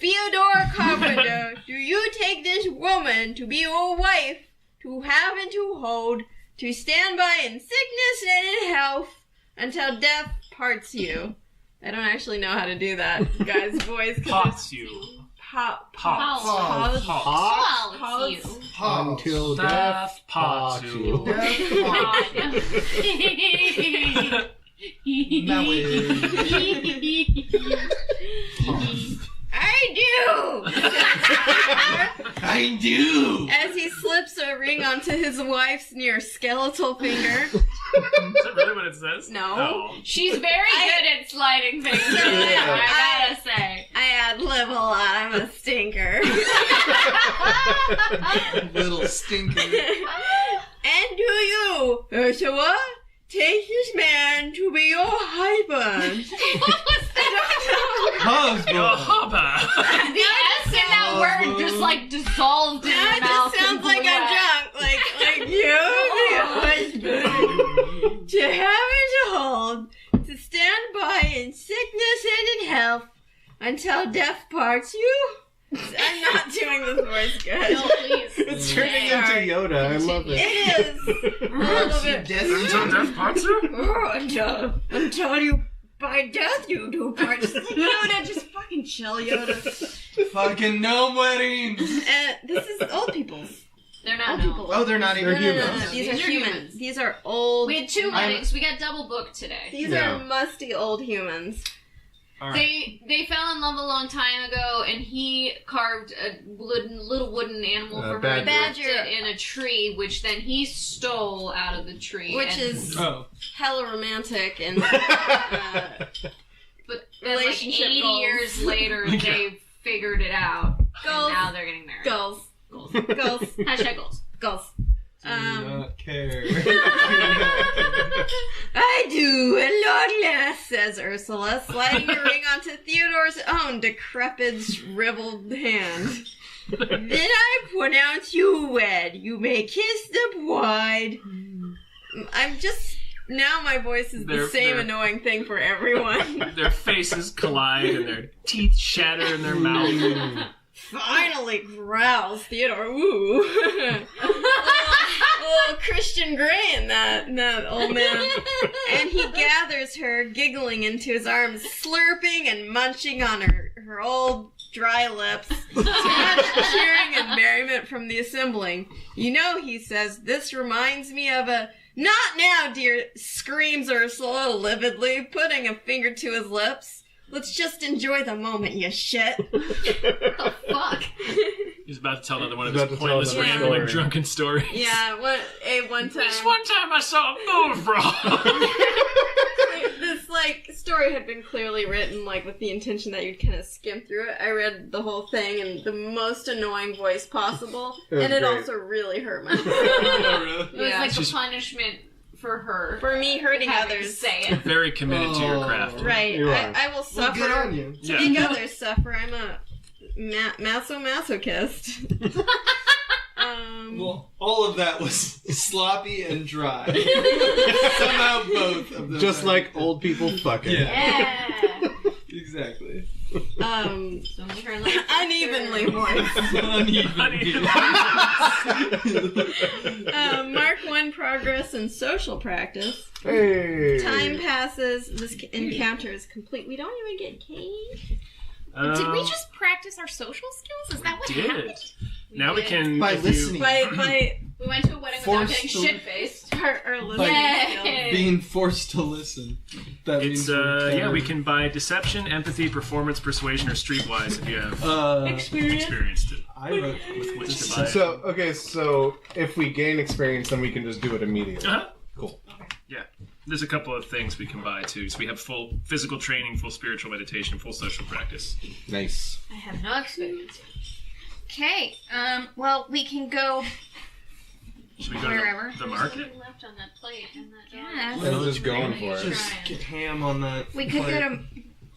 Theodore Carpenter, do you take this woman to be your wife, to have and to hold, to stand by in sickness and in health, until death parts you? I don't actually know how to do that, guy's voice. Pots you. Pots you. Until death Pots you. I do! As he slips a ring onto his wife's near skeletal finger. Is that really what it says? No. Oh. She's very good at sliding things in there, I gotta say. I ad-lib a lot. I'm a stinker. Little stinker. And do you, Ursula, take this man to be your husband? What was that? Husband. Your hubba. The S in that word just like dissolved in your That mouth. just sounds and like blew I'm out. drunk. Like you be a husband. To have and to hold, to stand by in sickness and in health, until death parts you. I'm not doing this voice good. No, please. It's turning into Yoda. I love it. It is a little bit. Until death parts you? Oh, until you by death you do parts. Yoda, just fucking chill, Yoda. Fucking gnome weddings! This is old people's. They're not Old no. people. Oh, they're not even They're humans. humans. These are These are humans. humans. These are old. We had 2 weddings. We got double booked today. These Yeah. are musty old humans. They fell in love a long time ago, and he carved a little wooden animal for her and left it in a tree, which then he stole out of the tree. Which is hella romantic and but then, like 80 years later, they figured it out. Goals. And now they're getting married. Goals. Hashtag goals. Goals. Do not care. I do, a lot less, says Ursula, sliding the ring onto Theodore's own decrepit, shriveled hand. Then I pronounce you wed. You may kiss the bride. I'm just... Now my voice is the same annoying thing for everyone. Their faces collide and their teeth shatter in their mouth. Finally growls Theodore. Ooh. little Christian Grey in that old man. And he gathers her, giggling, into his arms, slurping and munching on her old dry lips. Too much cheering and merriment from the assembling. You know, he says, this reminds me of a... Not now, dear, screams Ursula lividly, putting a finger to his lips. Let's just enjoy the moment, you shit. The fuck? He's about to tell another one of his pointless, rambling, drunken stories. Yeah, one time... This one time I saw a bullfrog! This, story had been clearly written, with the intention that you'd kind of skim through it. I read the whole thing in the most annoying voice possible, and it also really hurt my It was a punishment for her. For me hurting others. Say it. Very committed to your craft. Right. I will suffer. Well, good on you. To make others suffer. I'm a masochist. Well, all of that was sloppy and dry. Somehow both of them. Just like old people fucking. Yeah. Exactly. Unevenly moist. Mark 1 progress in social practice. Hey. Time passes. This encounter is complete. We don't even get cane. Did we just practice our social skills? Is that what happened? Now we can... By listening. We went to a wedding without getting shit-faced. Our listening skills. Being forced to listen. That It's, we can buy deception, empathy, performance, persuasion, or streetwise if you have experienced it. I wrote With which to buy it. So if we gain experience, then we can just do it immediately. Uh-huh. Cool. Yeah. There's a couple of things we can buy, too. So we have full physical training, full spiritual meditation, full social practice. Nice. I have no experience. Okay, well, we can go Should we go wherever. to the market? Something left on that plate and that jar. Yeah. I'm just going for it. Just get ham on that. We could go to...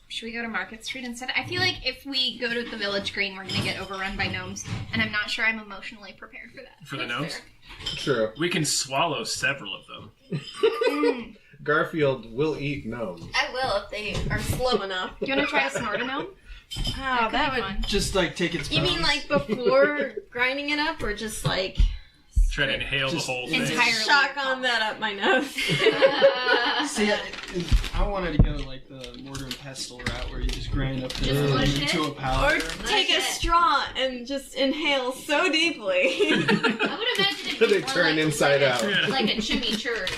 Should we go to Market Street instead? I feel like if we go to the Village Green, we're going to get overrun by gnomes, and I'm not sure I'm emotionally prepared for that. For the gnomes? True. We can swallow several of them. Garfield will eat gnomes. I will if they are slow enough. Do you want to try to snort a gnome? Oh, that would... fun. Just take its You mean before grinding it up, or just Try to inhale the whole thing. entirely. shotgun that up my nose? See, I wanted to go the mortar and pestle route where you just grind up into a powder. Or take a straw and just inhale so deeply. I would imagine it'd be They more turn inside out. Like a chimichurri.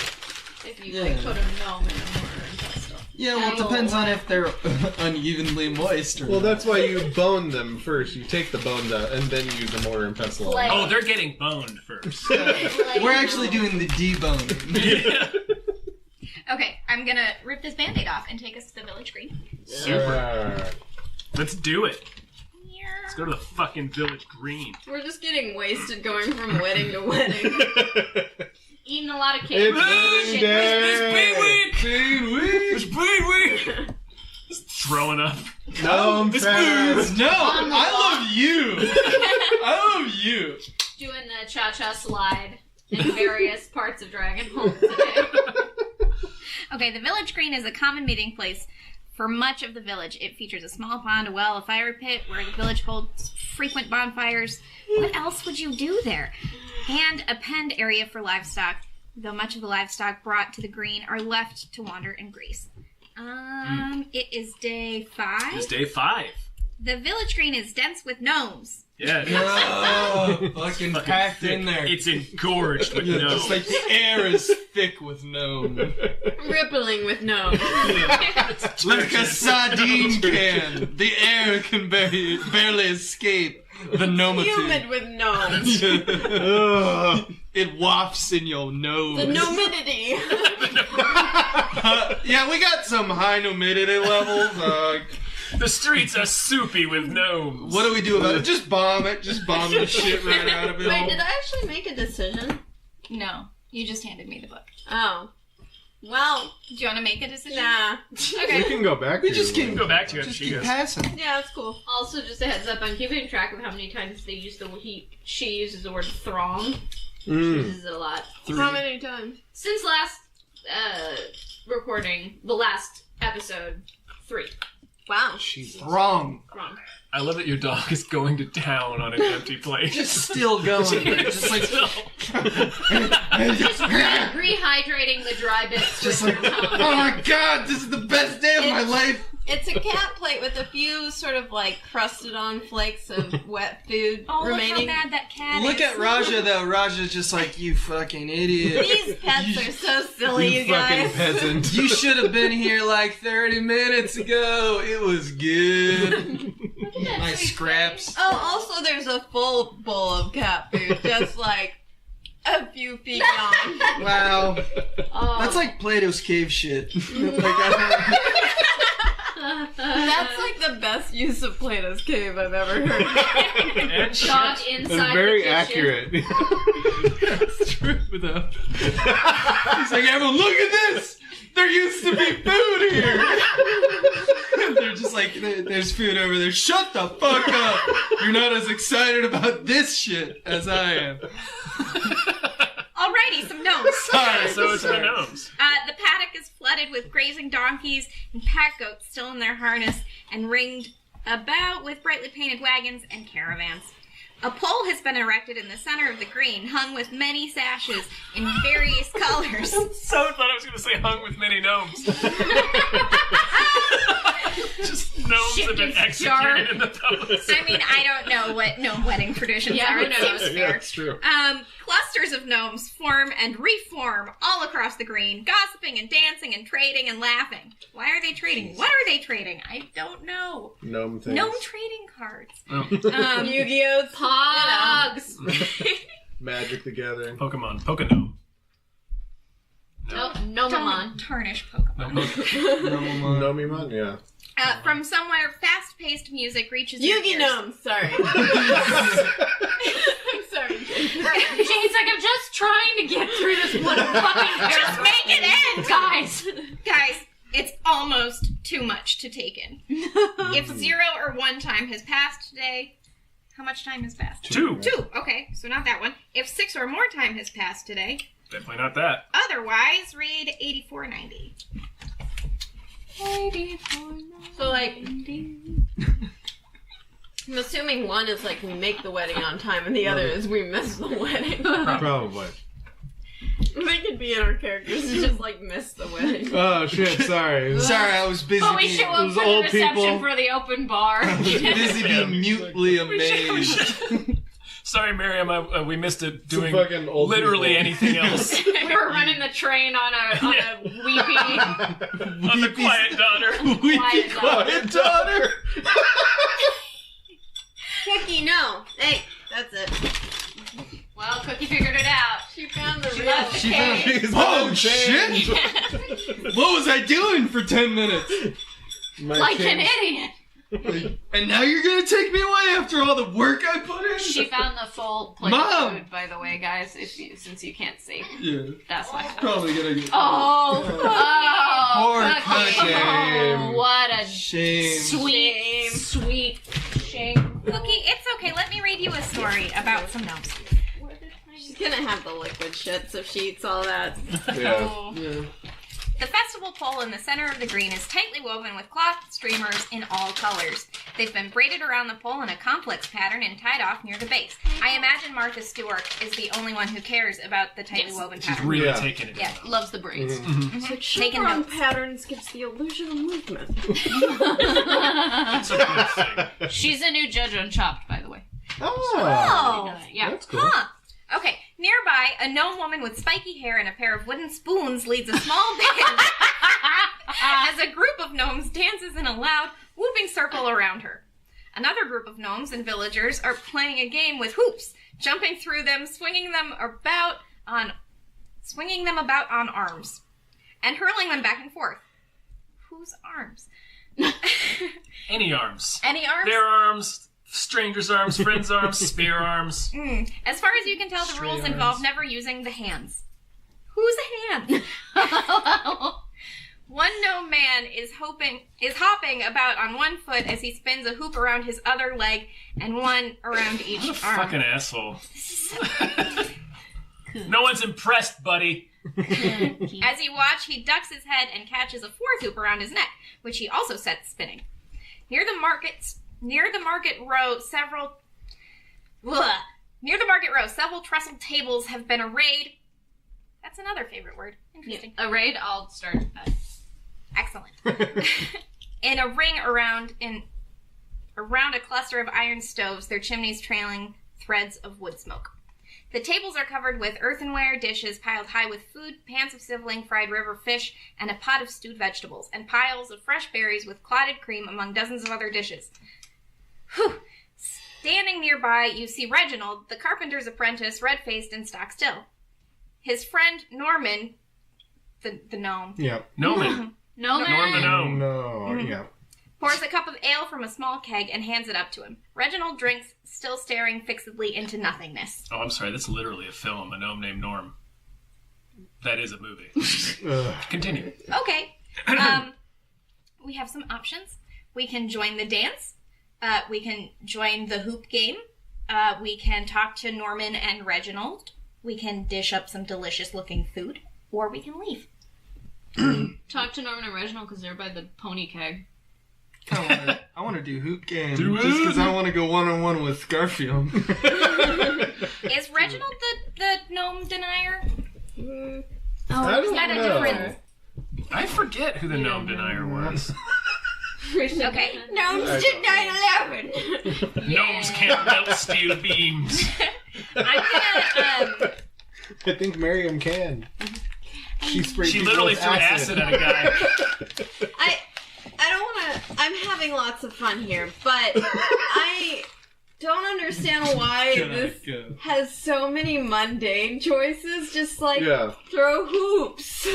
If you put a gnome in a mortar and pestle. Yeah, well, it depends on if they're unevenly moist or Well, not. that's why you bone them first. You take the bones out and then use a mortar and pestle. Like- Oh, they're getting boned first. We're actually doing the deboning. Yeah. Okay, I'm going to rip this Band-Aid off and take us to the Village Green. Super. Let's do it. Let's go to the fucking Village Green. We're just getting wasted going from wedding to wedding. Eating a lot of cake. It's It's Speedweek! Throwing up. Gnome fest. No, I love you. I love you. Doing the cha-cha slide in various parts of Dragonhold today. Okay, the Village Green is a common meeting place for much of the village. It features a small pond, a well, a fire pit where the village holds frequent bonfires. What else would you do there? And a penned area for livestock, though much of the livestock brought to the green are left to wander and graze. It is day 5. It's day 5. The Village Green is dense with gnomes. Yeah, No, fucking packed in there. It's engorged with Yeah, gnomes. just like the air is thick with gnome. Rippling with gnomes. Like a sardine can. The air can barely escape the gnomitude. Humid with gnomes. It wafts in your nose. The gnomidity. Yeah, we got some high humidity levels. The streets are soupy with gnomes. What do we do about it? Just bomb it. Just bomb the shit right out of it. Wait, did I actually make a decision? No, you just handed me the book. Oh. Well, Do you want to make a decision? nah. We can go back. We to just it. keep Go back to it. Just She keep goes. passing. Yeah, that's cool. Also, just a heads up, I'm keeping track of how many times they use she uses the word throng. She uses it a lot. How many times? Since last recording, the last episode, 3. Wow. Wrong. Wrong. I love that your dog is going to town on an empty plate. Just still going. Just like Just rehydrating the dry bits. Just with like, your tongue. oh my god, this is the best day of my life. It's a cat plate with a few sort of like crusted on flakes of wet food Oh, remaining. look how mad that cat Look is. at Raja though. Raja's just like, you fucking idiot. These pets are so silly, you guys. peasant. You should have been here like 30 minutes ago. It was good. Nice scraps. Oh, also there's a full bowl of cat food, just like a few feet long. Wow. Oh. That's like Plato's cave shit. That's like the best use of Plato's cave I've ever heard. And Dog shit. inside That's very the kitchen. accurate. That's true though. He's like, everyone, look at this! There used to be food here! They're just like, there's food over there. Shut the fuck up! You're not as excited about this shit as I am. Alrighty, some gnomes. Sorry. So it's the gnomes. The paddock is flooded with grazing donkeys and pack goats still in their harness and ringed about with brightly painted wagons and caravans. A pole has been erected in the center of the green, hung with many sashes in various colors. So I thought I was going to say hung with many gnomes. Just gnomes Shit have been gets executed dark. in the palace. I mean, I don't know what gnome wedding traditions Yeah, are. who It knows? seems Yeah, fair. that's true. Clusters of gnomes form and reform all across the green, gossiping and dancing and trading and laughing. Why are they trading? What are they trading? I don't know. Gnome things. Gnome trading cards. Oh. Yu-Gi-Oh! Pogs. Magic the Gathering. Pokemon. Pokegnome. Nope, no Mamon. Tarnish Pokemon. Gnomemon, yeah. From somewhere, fast-paced music reaches your Yugi ears. gnomes, sorry. I'm sorry. She's like, I'm just trying to get through this one fucking Just make it end, guys. Guys, it's almost too much to take in. If 0 or 1 time has passed today, how much time has passed? 2. 2. Okay, so not that one. If 6 or more time has passed today, Definitely not that. otherwise read 8490. 8490. So, like, I'm assuming one is like we make the wedding on time and the other is we miss the wedding. Probably. They could be in our characters who just like miss the wedding. Oh shit! Sorry. Sorry, I was busy But we being, show up those for the old reception people. for the open bar. busy being mutely amazed. Sorry, Miriam, we missed it Some doing fucking old literally people. anything else. We were running the train on a weepy. On the quiet daughter. Quiet Quiet daughter. Cookie, no. Hey, that's it. Well, Cookie figured it out. She found the She real. left the cake. Oh shit! What was I doing for 10 minutes? Like an idiot. And now you're gonna take me away after all the work I put in? She found the full plate Mom! of food, by the way, guys. Since you can't see, Yeah. that's why. Probably gonna get. Oh, Poor Cookie. Cookie. Oh, what a Shame. sweet shame. Cookie, it's okay. Let me read you a story about some gnomes. She's gonna have the liquid shit, so she eats all that. Yeah. Yeah. The festival pole in the center of the green is tightly woven with cloth streamers in all colors. They've been braided around the pole in a complex pattern and tied off near the base. I imagine Martha Stewart is the only one who cares about the tightly woven She's pattern. really Yeah. taking it. Yeah. Loves the braids. Taking notes. patterns gives the illusion of movement. It's a good thing. She's a new judge on Chopped, by the way. Oh, Yeah. that's cool. Huh. Okay. Nearby, a gnome woman with spiky hair and a pair of wooden spoons leads a small band as a group of gnomes dances in a loud, whooping circle around her. Another group of gnomes and villagers are playing a game with hoops, jumping through them, swinging them about on arms, and hurling them back and forth. Whose arms? Any arms. Any arms? Their arms, strangers' arms, friends' arms, spear arms. As far as you can tell, the Stray rules arms. involve never using the hands. Whose hands? One gnome man is hopping about on one foot as he spins a hoop around his other leg and one around each What a arm. fucking asshole. No one's impressed, buddy. As you watch, he ducks his head and catches a fourth hoop around his neck, which he also sets spinning. Near the market row, several trestled tables have been arrayed. That's another favorite word. Interesting. Arrayed, I'll start. Excellent. In a ring around a cluster of iron stoves, their chimneys trailing threads of wood smoke. The tables are covered with earthenware dishes piled high with food, pans of sizzling fried river fish, and a pot of stewed vegetables, and piles of fresh berries with clotted cream among dozens of other dishes. Whew. Standing nearby, you see Reginald, the carpenter's apprentice, red-faced and stock-still. His friend Norman, the gnome, Yeah. Noman. No, Norm the gnome. No. Yeah. pours a cup of ale from a small keg and hands it up to him. Reginald drinks, still staring fixedly into nothingness. Oh, I'm sorry. That's literally a film. A gnome named Norm. That is a movie. Continue. Okay. We have some options. We can join the dance. We can join the hoop game. We can talk to Norman and Reginald. We can dish up some delicious-looking food. Or we can leave. Talk to Norman and Reginald because they're by the pony keg. I want to do hoop game Do just because it. I want to go one-on-one with Garfield. Is Reginald the gnome denier? I Is don't that a know. different... I forget who the gnome denier was. Okay. Gnomes did 9/11. Gnomes can't melt steel beams. I'm gonna, I think Miriam can. She sprayed She people literally with threw acid at a guy. I don't want to. I'm having lots of fun here, but I don't understand why this has so many mundane choices. Just like Yeah. throw hoops.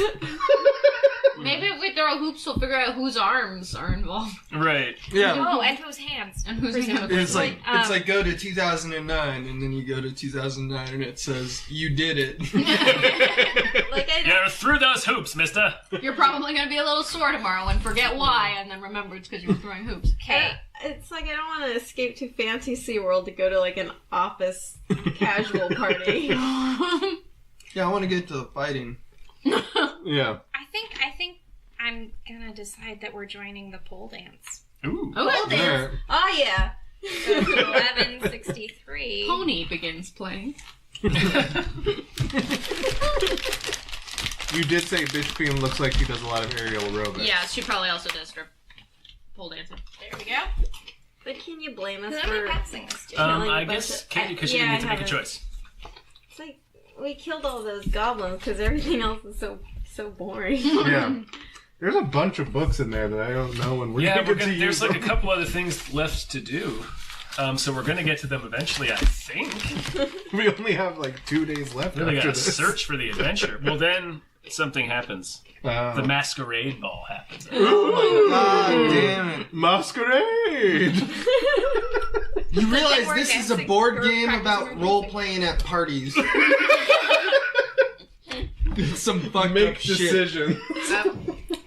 Maybe if we throw hoops, we'll figure out whose arms are involved Right. Yeah. oh, and whose hands? and whose hands. It's like go to 2009 and then you go to 2009 and it says you did it. Like I You're through those hoops, mister. You're probably going to be a little sore tomorrow and forget why, and then remember it's because you were throwing hoops. Okay. It's like I don't want to escape to Fancy SeaWorld to go to like an office casual party. Yeah, I want to get to the fighting. Yeah. I think I'm gonna decide that we're joining the pole dance. Ooh. Okay. Alright. Oh yeah. 1163. Pony begins playing. You did say Bitch Queen looks like she does a lot of aerial aerobics. Yeah, she probably also does strip pole dancing. There we go. But can you blame us Who am I for? passing this to? killing a I bunch guess of- Katie, because you yeah, need to I make a haven't. choice. It's like we killed all those goblins because everything else is so boring. Yeah. There's a bunch of books in there that I don't know when we're Yeah, gonna get to there's use like a them. couple other things left to do. So we're going to get to them eventually, I think. We only have like 2 days left Really after got to this. search for the adventure. Well, then something happens. Wow. The masquerade ball happens. Oh my god damn it. Masquerade! You realize we're this is a dancing. board We're game practicing about our role dancing. playing at parties. Some fucked up Make shit. decisions.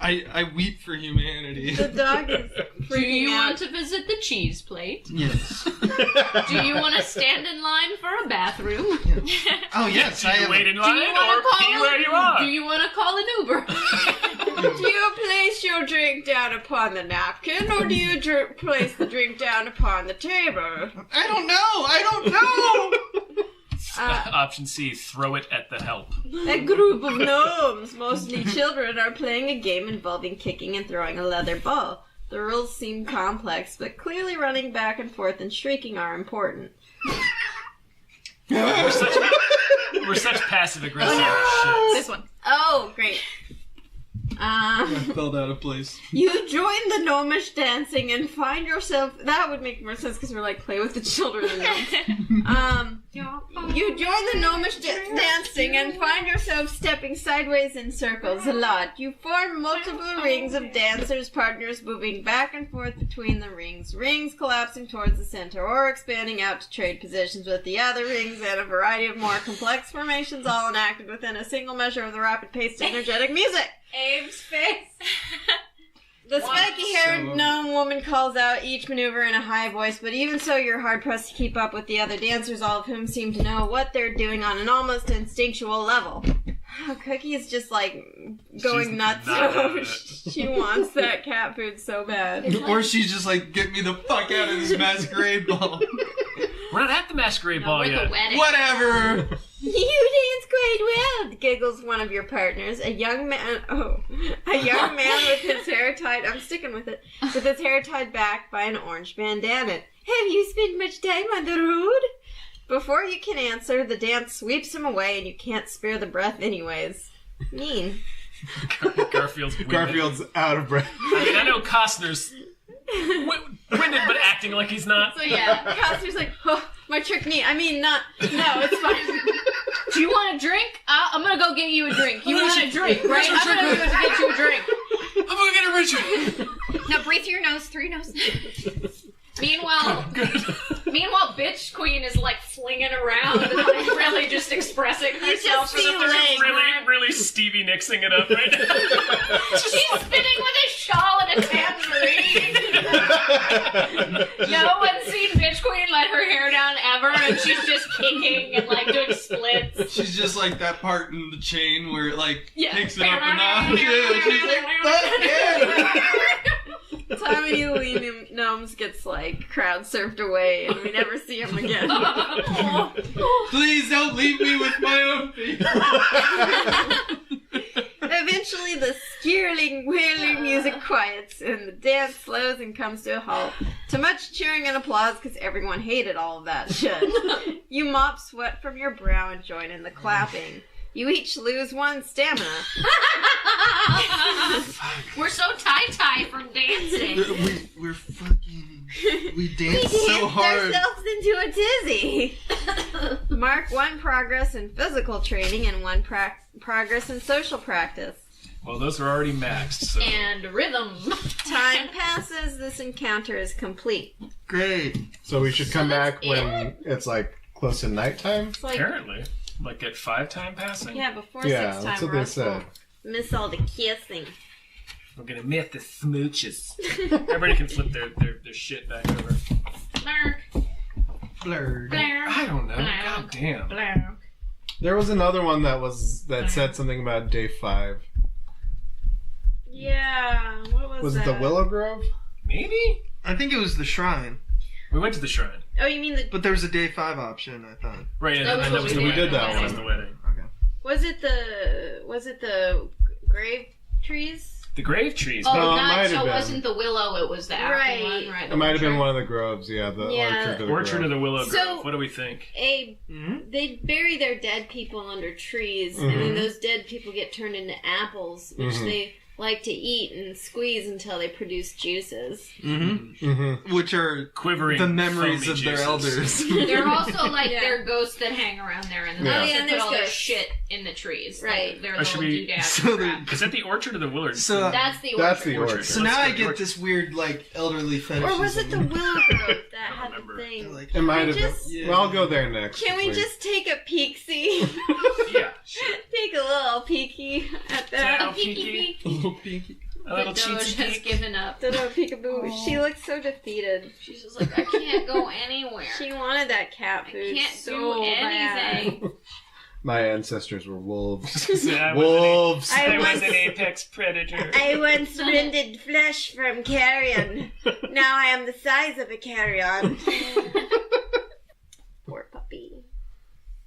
I weep for humanity. The dog is Do you freaking out. want to visit the cheese plate? Yes. Do you want to stand in line for a bathroom? Oh yes, Do I you have. wait in Do line you want or to call pee where you are? Do you want to call an Uber? Do you place your drink down upon the napkin, or do you place the drink down upon the table? I don't know. Option C, throw it at the help. A group of gnomes, mostly children, are playing a game involving kicking and throwing a leather ball. The rules seem complex, but clearly running back and forth and shrieking are important. We're such passive aggressive shits. This one. Oh, great. I fell out of place. You join the gnomish dancing and find yourself. That would make more sense because we're like play with the children. You join the gnomish dancing and find yourself stepping sideways in circles a lot. You form multiple rings of dancers, partners moving back and forth between the rings. Rings collapsing towards the center or expanding out to trade positions with the other rings, and a variety of more complex formations, all enacted within a single measure of the rapid-paced, energetic music. Abe's face. The spiky-haired gnome woman calls out each maneuver in a high voice, but even so, you're hard-pressed to keep up with the other dancers, all of whom seem to know what they're doing on an almost instinctual level. Cookie is just, like, going She's nuts. not So having it. she wants that cat food so bad. Or she's just like, get me the fuck out of this masquerade ball. We're not at the masquerade No, ball we're yet. the wedding. Whatever. You dance quite well, giggles one of your partners. A young man with his hair tied, I'm sticking with it, with his hair tied back by an orange bandana. Have you spent much time on the road? Before you can answer, the dance sweeps him away and you can't spare the breath anyways. Mean. Garfield's winded. Garfield's out of breath. I mean, I know Costner's winded, but acting like he's not. So yeah, Costner's like, oh, my trick knee. I mean, no, it's fine. Do you want a drink? I'm gonna go get you a drink. You want a drink, right? I'm gonna go get you a drink. I'm gonna get a Richard. Now breathe through your nose, through your nose. Meanwhile, bitch queen is like flinging around and like really just expressing herself. just feel like- Really Stevie Nixing it up right now. She's spinning with a shawl and a tangerine. No one's seen bitch queen let her hair down ever, and she's just kicking and like doing splits. She's just like that part in the chain where it like Yeah. takes it up a notch. Yeah, she's like, fuck yeah. Tommy Lee Gnomes gets like crowd surfed away and we never see him again. Please don't leave me with my own people. Eventually the skirling, wailing music quiets and the dance slows and comes to a halt. To much cheering and applause because everyone hated all of that shit. You mop sweat from your brow and join in the clapping. You each lose 1 stamina. We're so tie-tie from dancing. We're fucking. We dance We so danced hard. ourselves into a tizzy. Mark 1 progress in physical training and 1 progress in social practice. Well, those are already maxed, so. And rhythm. Time passes, this encounter is complete. Great. So we should come back that's when it's like close to nighttime. It's like, Apparently. Like at 5 time passing? yeah, before Yeah, 6 that's time what they said. miss all the kissing. We're gonna miss the smooches. Everybody can flip their shit back over. Blurk, Blurred. blurk, I don't know. blurk, God damn. blurk. There was another one that said something about day 5. Yeah, what was Was that? it the Willow Grove? Maybe? I think it was the shrine, We went to the shrine. Oh, you mean the... but there was a day 5 option. I thought. Right, and That was that what was we the did. We did that That was one. the wedding. Okay. Was it the grave trees? The grave trees. Oh, No, it might not have so. It been. wasn't the willow. It was the apple Right. one, right? It might have been one of the groves, yeah. The Yeah. Orchard of the Orchard of Grove. the Willow So- Grove. What do we think? Abe, Mm-hmm. they bury their dead people under trees, and then those dead people get turned into apples, which they like to eat and squeeze until they produce juices. Mm-hmm. Mm-hmm. Which are Quivering the memories foamy of their juices. elders. They're also like Yeah. they're ghosts that hang around there, and Yeah. they Oh, yeah, also and put there's all their ghosts. shit in the trees. Right. Like, their Or should little we- doodads. so and they're- crap. Is that the Orchard or the Willard? So- That's the That's orchard. the Orchard. Orchard. So Let's now go I to get Orchard. this weird like elderly fetishism. Or was it the Willow Grove that had the remember. thing? Like, It might have just- been. Well, I'll go there next. Can we please. just take a peek-see? Yeah. Sure. Take a little peeky at that. Little Peeky peeky. peek. little pinky. A The little Doge cheatsy has peek. given up. The little peekaboo. She looks so defeated. She's just like, I can't go anywhere. She wanted that cat I food can't so do anything. bad. My ancestors were wolves. I Wolves. I was was- an apex predator. I once rendered flesh from carrion. Now I am the size of a carrion. Poor puppy.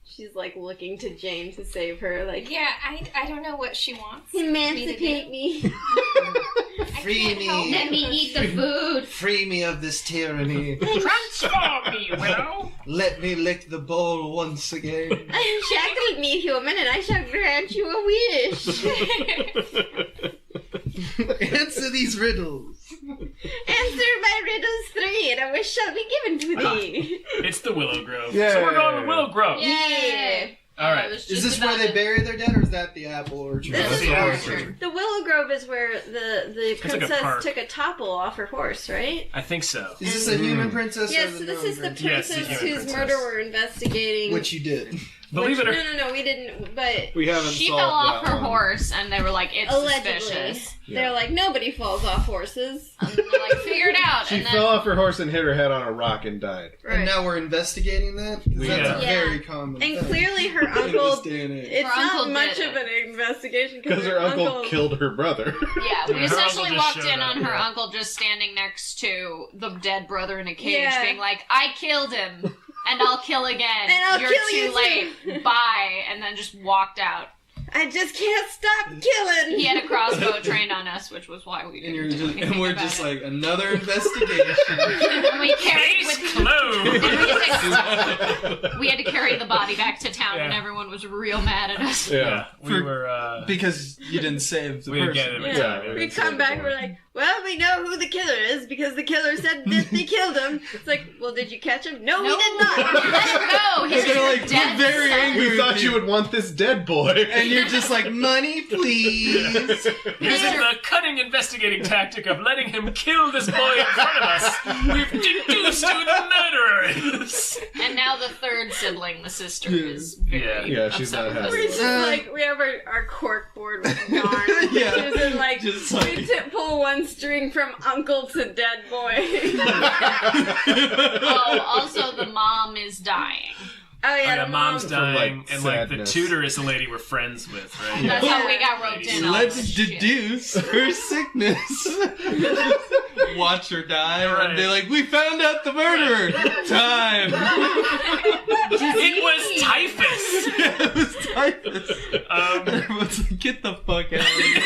She's like looking to Jane to save her. Like, Yeah, I don't know what she wants. emancipate me. Free me. Let me eat the food. Free me of this tyranny. Transform me, Willow! Let me lick the bowl once again. Shackle me, human, and I shall grant you a wish. Answer these riddles. Answer my riddles 3, and a wish shall be given to thee. It's the Willow Grove. Yeah. So we're going to Willow Grove. Yeah. All right. Is this where they bury their dead, or is that the apple orchard? This is the the orchard. orchard. The Willow Grove is where the like a princess park. took a topple off her horse, right? I think so. Is this a human princess? Yes, or so the this is the gnome princess? Yes, the princess human whose princess. murder we're investigating. Which you did. Believe it or No, we didn't, but We haven't She solved fell off that her one. horse, and they were like, "It's allegedly. suspicious." They're like, nobody falls off horses. And they're like, "Figure it out." She and then fell off her horse and hit her head on a rock and died. And now we're investigating that? 'Cause that's a Yeah. very common And thing clearly her in this uncle, day and age. it's Her not uncle much did of it. an investigation Because her uncle killed her brother. Yeah, we Her essentially uncle just walked showed in up, on her yeah. uncle just standing next to the dead brother in a cage, Yeah. being like, "I killed him, and I'll kill again. And I'll You're kill too you late. too." Bye." And then just walked out. I just can't stop killing. He had a crossbow trained on us, which was why we And, didn't you're do just, anything and we're about just it. like, another investigation. And we carried Case with closed! we had to carry the body back to town, and Yeah. everyone was real mad at us. Yeah, we For- were, Because you didn't save the we didn't person. get it. Yeah. Yeah, We it's come so back, boring. we're like, well, we know who the killer is because the killer said that they killed him. It's like, well, did you catch him? No, we did not. Let him go. He's They're your like, dead we're very son. angry. We thought you would want this dead boy. And you're just like, Money, please. Using the cunning investigating tactic of letting him kill this boy in front of us, we've deduced who the murderer is. And now the third sibling, the sister, is very Yeah, she's upset not with us. We're just like, we have our cork board with yarn. Yeah. Just like, Just we like- pull one string from uncle to dead boy. Oh, also the mom is dying. Oh yeah, Yeah, the mom's mom. dying, like, and like the sadness. tutor is the lady we're friends with, right? That's how we got roped in. on let's this shit. deduce her sickness. Watch her die, Right. and they're like, we found out the murderer. Time. It was typhus! Yeah, it was typhus. Everyone's like, get the fuck out of here.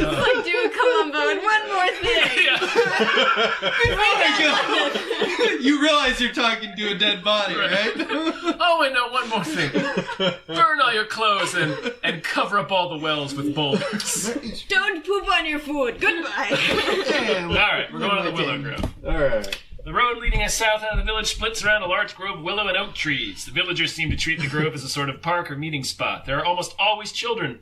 Like, do a combo and one more thing. Yeah. Oh my God. You realize you're talking to a dead body, right? Oh, and no, one more thing. Burn all your clothes and cover up all the wells with boulders. Don't poop on your food. Goodbye. All right, we're going to the Willow Grove. Alright. The road leading us south out of the village splits around a large grove of willow and oak trees. The villagers seem to treat the grove as a sort of park or meeting spot. There are almost always children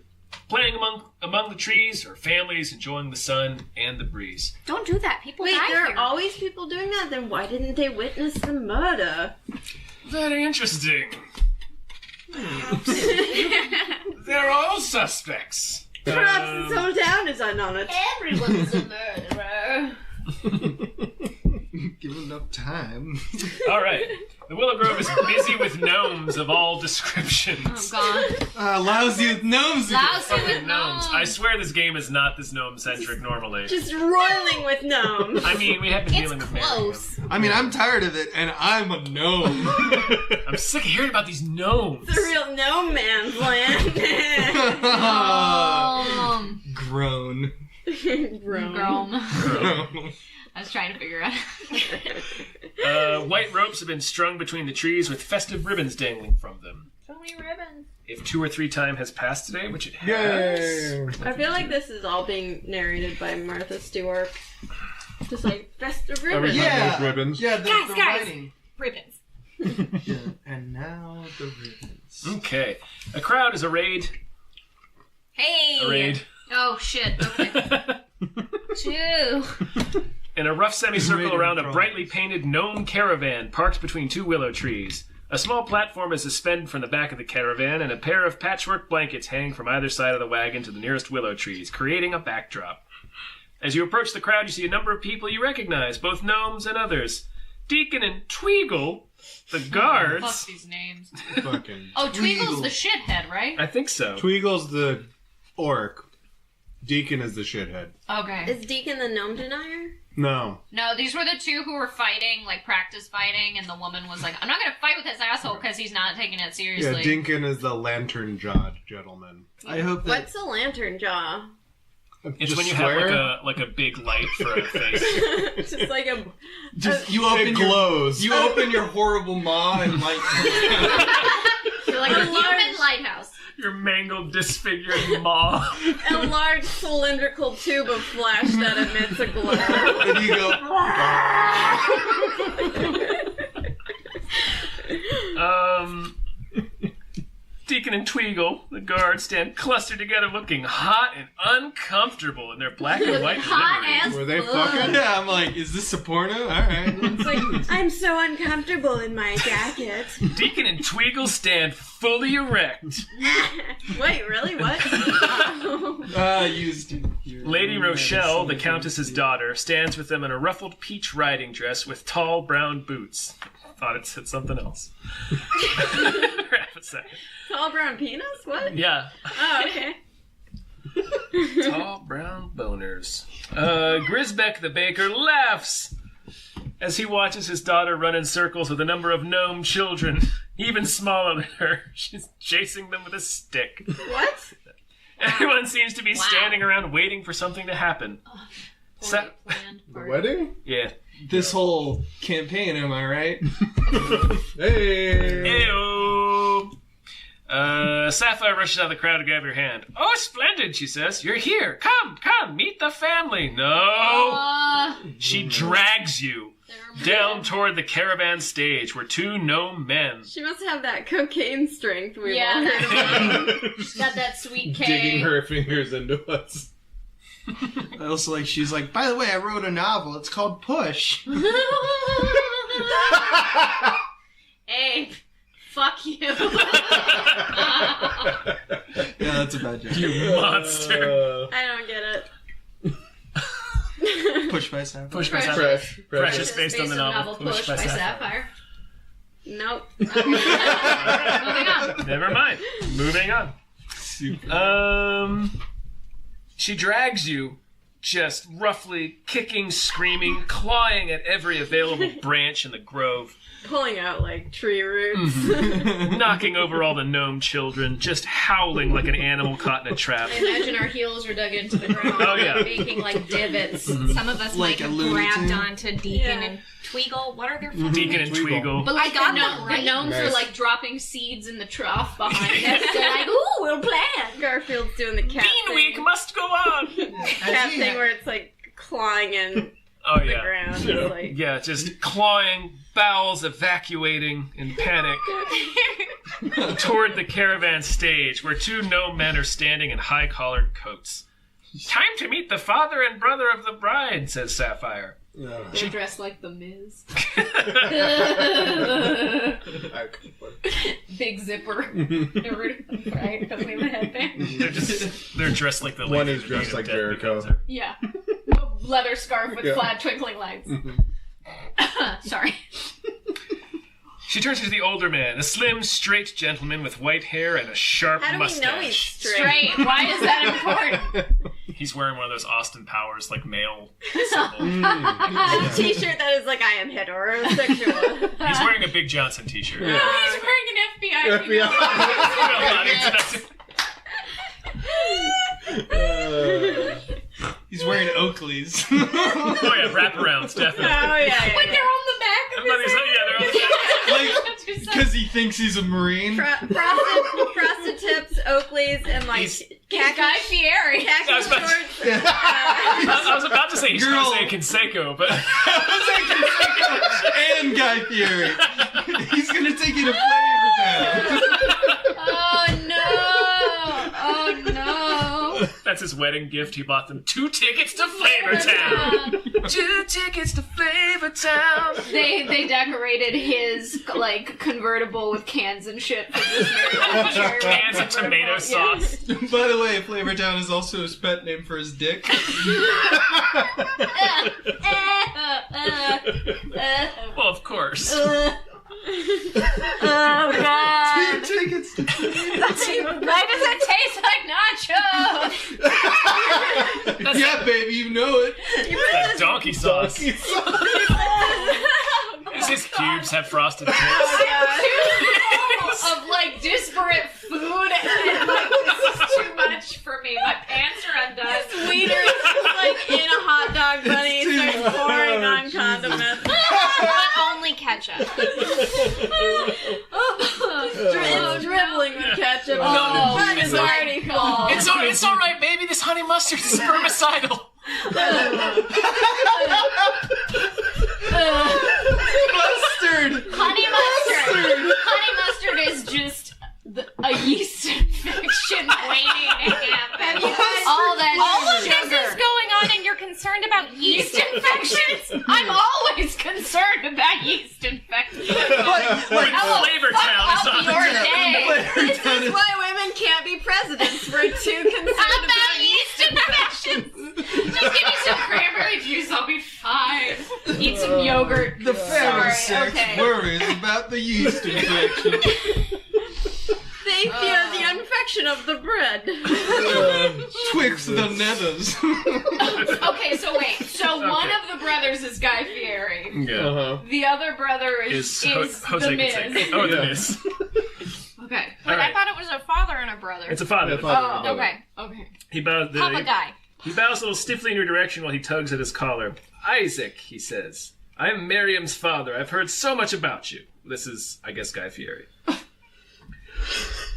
playing among the trees, or families enjoying the sun and the breeze. Don't do that. People Wait, die there here. are always people doing that? Then why didn't they witness the murder? Very interesting. They're all suspects. Perhaps this whole town is in on it. Everyone's a murderer. Give them enough time. All right. The Willow Grove is busy with gnomes of all descriptions. Oh god. Lousy with gnomes. Lousy with Fucking gnomes. gnomes. I swear this game is not this gnome-centric normally. Just roiling with gnomes. I mean, we have been It's dealing with close. I mean, I'm tired of it, and I'm a gnome. Marion. I'm sick of hearing about these gnomes. It's a real no man's land. Groan. Grown. Grom. Groan. I was trying to figure out. White ropes have been strung between the trees with festive ribbons dangling from them. So many ribbons. If 2 or 3 time has passed today, which it has. Yay! I feel like this is all being narrated by Martha Stewart. Just like festive ribbons. Every time Yeah. those ribbons. Yeah, Guys, the guys. writing. Ribbons. Yeah. And now the ribbons. Okay. A crowd is arrayed. Hey. Arrayed. Oh shit. Okay. Two. In a rough semicircle Arrayed around a in brightly painted gnome caravan parked between 2 willow trees. A small platform is suspended from the back of the caravan, and a pair of patchwork blankets hang from either side of the wagon to the nearest willow trees, creating a backdrop. As you approach the crowd, you see a number of people you recognize, both gnomes and others. Deacon and Tweagle, the Fuck guards. these names. Fucking. Oh, Tweagle's Tweagle. the shithead, right? I think so. Tweagle's the orc. Deacon is the shithead. Okay. Is Deacon the gnome denier? No. No, these were the two who were fighting, like practice fighting, and the woman was like, I'm not gonna fight with this asshole because he's not taking it seriously. Yeah, Dinkin is the lantern-jawed gentleman. I hope that... What's a lantern jaw? It's Just when you square? have like a big light for a face. Just like a... Just, you It open glows. You open your horrible maw and light You're like a human lighthouse. Your mangled, disfigured maw. a large cylindrical tube of flesh that emits a glow. and you go... Deacon and Tweagle, the guards, stand clustered together looking hot and uncomfortable in their black and white Hot liveries. as Were they fuck. fucking? Yeah, I'm like, is this a porno? Alright. It's like, I'm so uncomfortable in my jacket. Deacon and Tweagle stand fully erect. Wait, really? What? Used Lady Rochelle, the Countess's daughter, stands with them in a ruffled peach riding dress with tall brown boots. Thought it said something else. Half a second. Tall brown penis? What? Yeah. Oh, okay. Tall brown boners. Grisbeck the baker laughs as he watches his daughter run in circles with a number of gnome children, even smaller than her. She's chasing them with a stick. What? Everyone seems to be Wow. standing around waiting for something to happen. Poorly planned The party. wedding? Yeah. This whole campaign, am I right? Hey! Heyo. Sapphire rushes out of the crowd to grab your hand. Oh, splendid, she says. You're here. Come, meet the family. No. She drags you down toward the caravan stage where two gnome men. She must have that cocaine strength we've Yeah. all heard about. She's got that sweet K. Digging her fingers into us. I also like, she's like, by the way, I wrote a novel. It's called Push. Abe, fuck you. Yeah, that's a bad joke. You monster. I don't get it. Push by Sapphire. Push by Fresh. Sapphire. Fresh. Precious based on the novel. Push by Sapphire. Nope. Moving on. Never mind. Moving on. Super. She drags you, just roughly kicking, screaming, clawing at every available branch in the grove, Pulling out like tree roots. knocking over all the gnome children, just howling like an animal caught in a trap. I imagine our heels are dug into the ground. Oh, yeah. Making like divots. Some of us Like like a Looney grabbed Tune? onto Deacon Yeah. and Tweagle. What are their fucking Deacon and Tweagle. Tweagle. But like got the, them right. the gnomes are Nice. like dropping seeds in the trough behind us. They're like, ooh, we'll plan. Garfield's doing the cat Bean Week thing. must go on. Cat thing where it's like clawing in Oh, the yeah. ground. It's like, Yeah, just clawing, bowels evacuating in panic toward the caravan stage where two gnome men are standing in high-collared coats. Time to meet the father and brother of the bride, says Sapphire. They're dressed like the Miz. Big zipper. Right? Because we have a headband. They're dressed like the One lady is in dressed Dead like Becomes Jericho. Her. Yeah. A leather scarf with Yeah. flat twinkling lights. Sorry. She turns to the older man, a slim, straight gentleman with white hair and a sharp how do we know he's mustache. straight? Straight. Why is that important? He's wearing one of those Austin Powers, like, male symbol. A t-shirt that is like, I am heterosexual. He's wearing a Big Johnson t-shirt. Oh, he's wearing an FBI. FBI. Well, not exactly. He's wearing Oakleys. Oh yeah, wraparounds, definitely. Oh, yeah, Like they're on the back of But his he's- yeah, they're on the like, because he thinks he's a Marine. Frosted tips, Oakleys, and like He's- Guy Fieri. khaki I was about to- shorts. I was about to say he's Girl. Jose Canseco, but And Guy Fieri. He's gonna take you to Flavor Town. Oh no! Oh no! that's his wedding gift. He bought them 2 tickets to Flavor Town. 2 tickets to Flavor Town. They decorated his like convertible with cans and shit for this marriage. Cans of tomato sauce. By the way, Flavor Town is also his pet name for his dick. Well, of course. Oh god! Tickets to Why does it taste like nachos? Yeah, baby, you know it. That donkey sauce. Does his cubes have frosted tips? Of like disparate food and like this is too much for me. My pants are undone. Wiener is just like in a hot dog bunny, starts pouring on condiments. But only ketchup. It's dribbling with ketchup. No, The bun it's is not. already full. It's all right, baby. This honey mustard is spermicidal. Mustard. Honey mustard is just a yeast infection waiting to happen. All All that of this sugar. is going on and you're concerned about yeast infections? I'm always concerned about yeast infections. Flavor Town is Up on. your day. This is why women can't be presidents. We're too concerned About yeast infections. Just give me some cranberry juice. I'll be fine. Eat some yogurt. The family Sorry, sex okay. worries about the yeast infection. They fear the infection of the bread. Twixt the nethers. Okay, so wait. So one of the brothers is Guy Fieri. Yeah. Uh-huh. The other brother is Jose the Miz. Canseco. Oh, the Yeah. Miz. Okay. But All right. I thought it was a father and a brother. It's a father. Yeah, father. Oh, Okay. Okay. He bows. Papa Guy. He bows a little stiffly in your direction while he tugs at his collar. Isaac, he says, I am Miriam's father. I've heard so much about you. This is, I guess, Guy Fieri.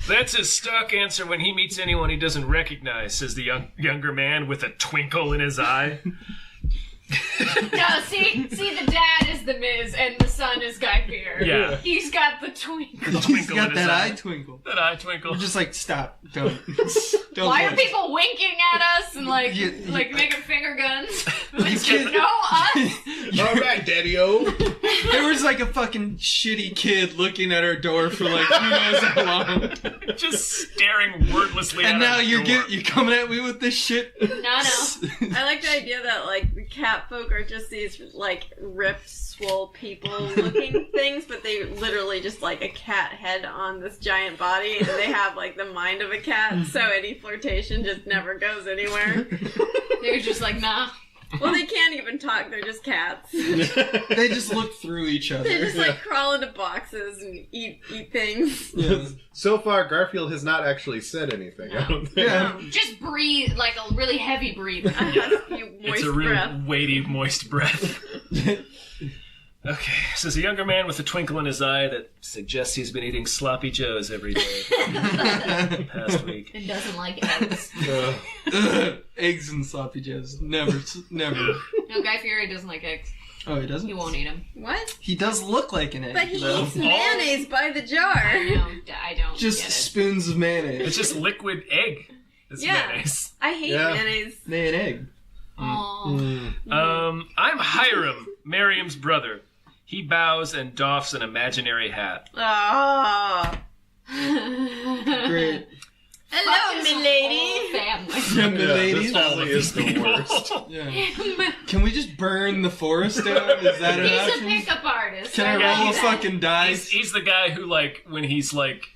That's his stock answer when he meets anyone he doesn't recognize, says the younger man with a twinkle in his eye. No, see, the dad is the Miz and the son is Guy Fieri. Yeah. He's got the twinkle. The He's twinkle in got his that eye. eye twinkle. That eye twinkle. We're just like, stop. Don't. Don't Why are look. people winking at us and like You- making finger guns? You can't- No, us. All right, Daddy-O. There was like a fucking shitty kid looking at our door for like who knows how long. Just staring wordlessly at And now our you're door. you're coming at me with this shit. No. I like the idea that like the cat folk are just these like ripped, swole people looking things, but they literally just like a cat head on this giant body, and they have like the mind of a cat, so any flirtation just never goes anywhere. They're just like, nah. Well, they can't even talk, they're just cats. They just look through each other. They just like crawl into boxes and eat things. Yeah. So far, Garfield has not actually said anything. I don't think. Yeah. Just breathe, like a really heavy breathing. You It's moist a real breath. weighty, moist breath. Okay, says a younger man with a twinkle in his eye that suggests he's been eating sloppy joes every day the past week. And doesn't like eggs. Eggs and sloppy joes. Never. No, Guy Fieri doesn't like eggs. Oh, he doesn't? He won't eat them. What? He does look like an egg, But he though. eats mayonnaise by the jar. I don't Just get it. spoons of mayonnaise. It's just liquid egg. It's Yeah. mayonnaise. I hate Yeah. mayonnaise. Nay, an egg. Aw. I'm Hiram, Miriam's brother. He bows and doffs an imaginary hat. Oh. Great. Hello, Fuck milady. his whole family. Yeah, Yeah, milady. this family is the worst. Yeah. Can we just burn the forest down? Is that an He's a option? pickup artist. Can I like roll a that. fucking dice? He's the guy who, like, when he's like,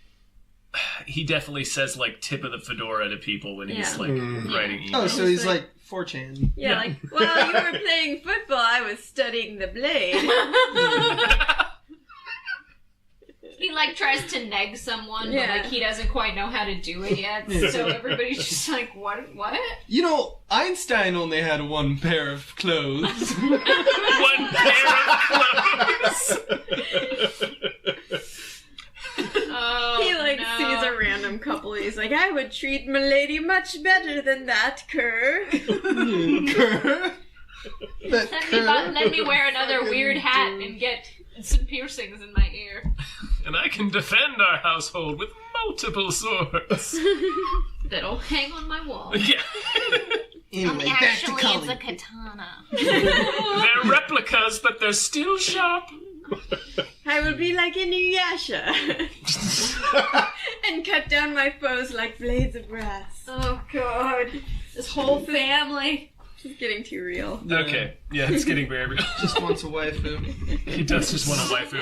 he definitely says like tip of the fedora to people when he's Yeah. like writing emails. Oh, so he's like 4chan. Yeah, like, while you were playing football, I was studying the blade. He like tries to neg someone, but Yeah. like he doesn't quite know how to do it yet. So everybody's just like, what? You know, Einstein only had one pair of clothes. One pair of clothes. Oh, He like no. sees a random couple. He's like, I would treat milady much better than that cur. Let me wear another weird hat and get some piercings in my ear. And I can defend our household with multiple swords. That'll hang on my wall. Yeah. Anyway, back to Actually, it's Colin. a katana. They're replicas, but they're still sharp. I would be like Inuyasha and cut down my foes like blades of grass. Oh god, this whole family. It's getting too real. Okay. Yeah, it's getting very real. Just wants a waifu. He does just want a waifu.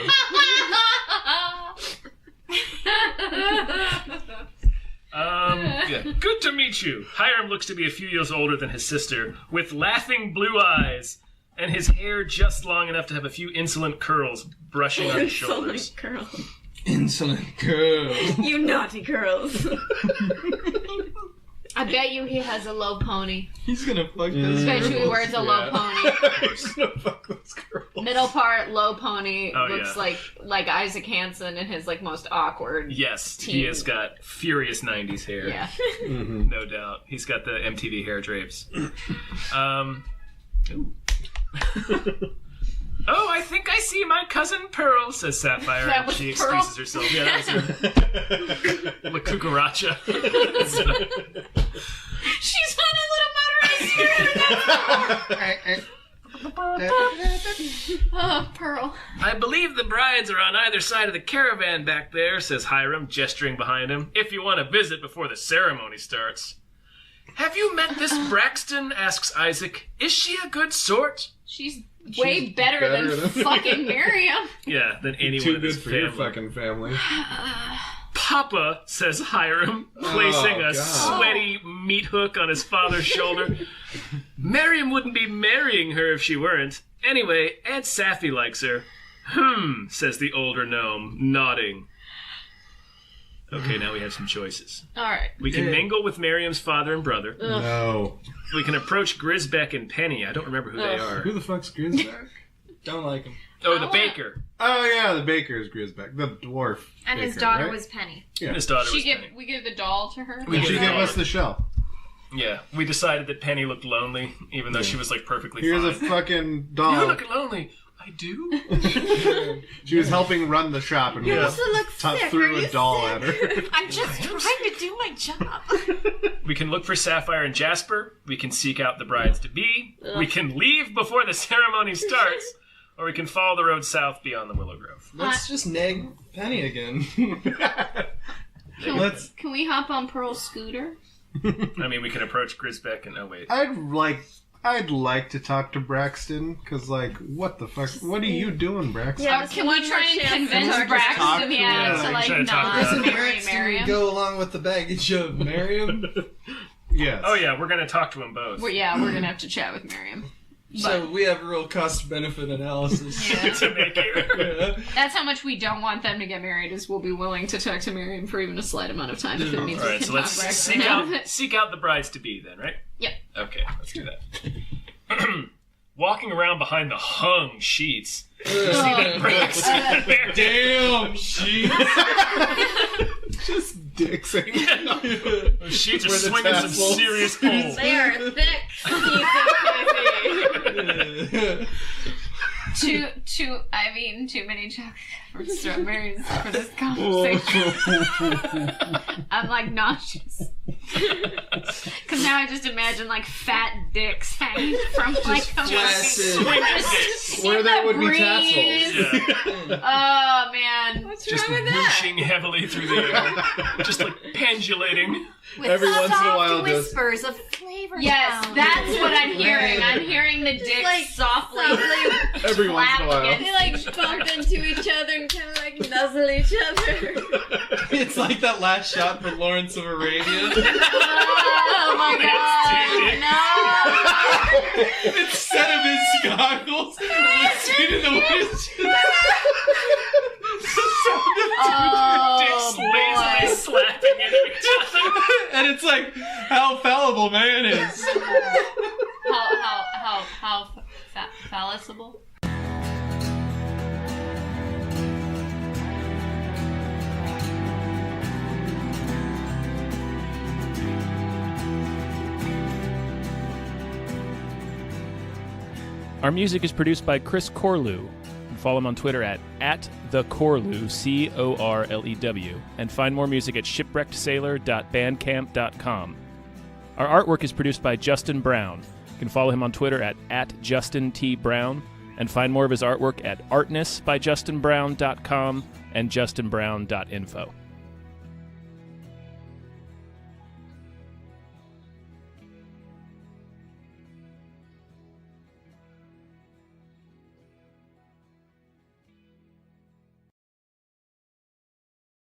Yeah. Good to meet you. Hiram looks to be a few years older than his sister, with laughing blue eyes, and his hair just long enough to have a few insolent curls brushing on his shoulders. Girls. Insolent girl. You naughty girls. I bet you he has a low pony. He's gonna fuck this. Bet you he wears a low pony. He's gonna fuck this girl. Middle part, low pony, Oh, looks yeah. like Isaac Hansen in his like most awkward. Yes, he Teen. has got furious 90s hair. Yeah. No doubt. He's got the MTV hair drapes. Ooh. Oh, I think I see my cousin Pearl, says Sapphire, That and was she Pearl? excuses herself. Yeah, that was her. La Cucaracha. She's on a little motorized Oh, Pearl. I believe the brides are on either side of the caravan back there, says Hiram, gesturing behind him, if you want to visit before the ceremony starts. Have you met this Braxton, asks Isaac. Is she a good sort? She's way better than fucking Miriam. Yeah, than anyone Too in good his for family. your fucking family. Papa, says Hiram, placing a God. sweaty meat hook on his father's shoulder. Miriam wouldn't be marrying her if she weren't. Anyway, Aunt Sapphy likes her. Says the older gnome, nodding. Okay, now we have some choices. Alright. We can mingle with Miriam's father and brother. No. We can approach Grisbeck and Penny. I don't remember who they are. Who the fuck's Grisbeck? Don't like him. Oh, the baker. Oh yeah, the baker is Grisbeck. The dwarf. And his baker, daughter right? was Penny. Yeah. His daughter was Penny. We give the doll to her. We Did you give give her- us the shell? Yeah, we decided that Penny looked lonely, even though she was like perfectly Here's a fine. fucking doll. You look lonely. I do? She was helping run the shop and Yeah. we Also look sick. threw Are a you doll sick? at her. I'm just trying to do my job. We can look for Sapphire and Jasper. We can seek out the brides-to-be. We can leave before the ceremony starts. Or we can follow the road south beyond the Willow Grove. Let's just nag Penny again. Can we hop on Pearl's scooter? I mean, we can approach Grisbeck and... Oh, wait. I'd like to talk to Braxton, because, like, what the fuck? What are you doing, Braxton? Yeah, Can we try and convince talk Braxton, to yeah, him. to like Try to talk to not him. marry Braxton Miriam? go along with the baggage of Miriam. Yes. Oh, yeah, we're going to talk to them both. We're gonna have to chat with Miriam. So we have a real cost-benefit analysis. to make it. Yeah. That's how much we don't want them to get married. Is we'll be willing to talk to Miriam for even a slight amount of time if it means All we right, can so talk let's Braxton seek out of out, it. seek out the brides-to-be then, right? Yep. Okay, let's do that. Walking around behind the hung sheets. Braxton Bear. Damn, she. Just dicks. Those sheets are Where the swinging some tassels. serious pulls. They are thick. Too many chocolate for strawberries for this conversation. I'm like nauseous. Because now I just imagine like fat dicks hanging from like a flaccid. Where there would be breeze. tassels. Yeah. Oh man. What's Just wrong with that? whooshing heavily through the air. Just like pendulating. With Every once in a soft while, just- whispers of flavor. Yes, sound. that's what I'm hearing. I'm hearing the dicks like, softly. Every once in a while. They like bump into each other and kind of like nuzzle each other. It's like that last shot from Lawrence of Arabia. Oh my god. No. Instead of his goggles, listening to the whisper. Dicks Oh, lazily boy. slapping into each other. And it's like, how fallible man is. How fallible? Our music is produced by Chris Corlew. Follow him on Twitter at @thecorlew, Corlew, and find more music at shipwreckedsailor.bandcamp.com. Our artwork is produced by Justin Brown. You can follow him on Twitter at @JustinTBrown, and find more of his artwork at artnessbyjustinbrown.com and justinbrown.info.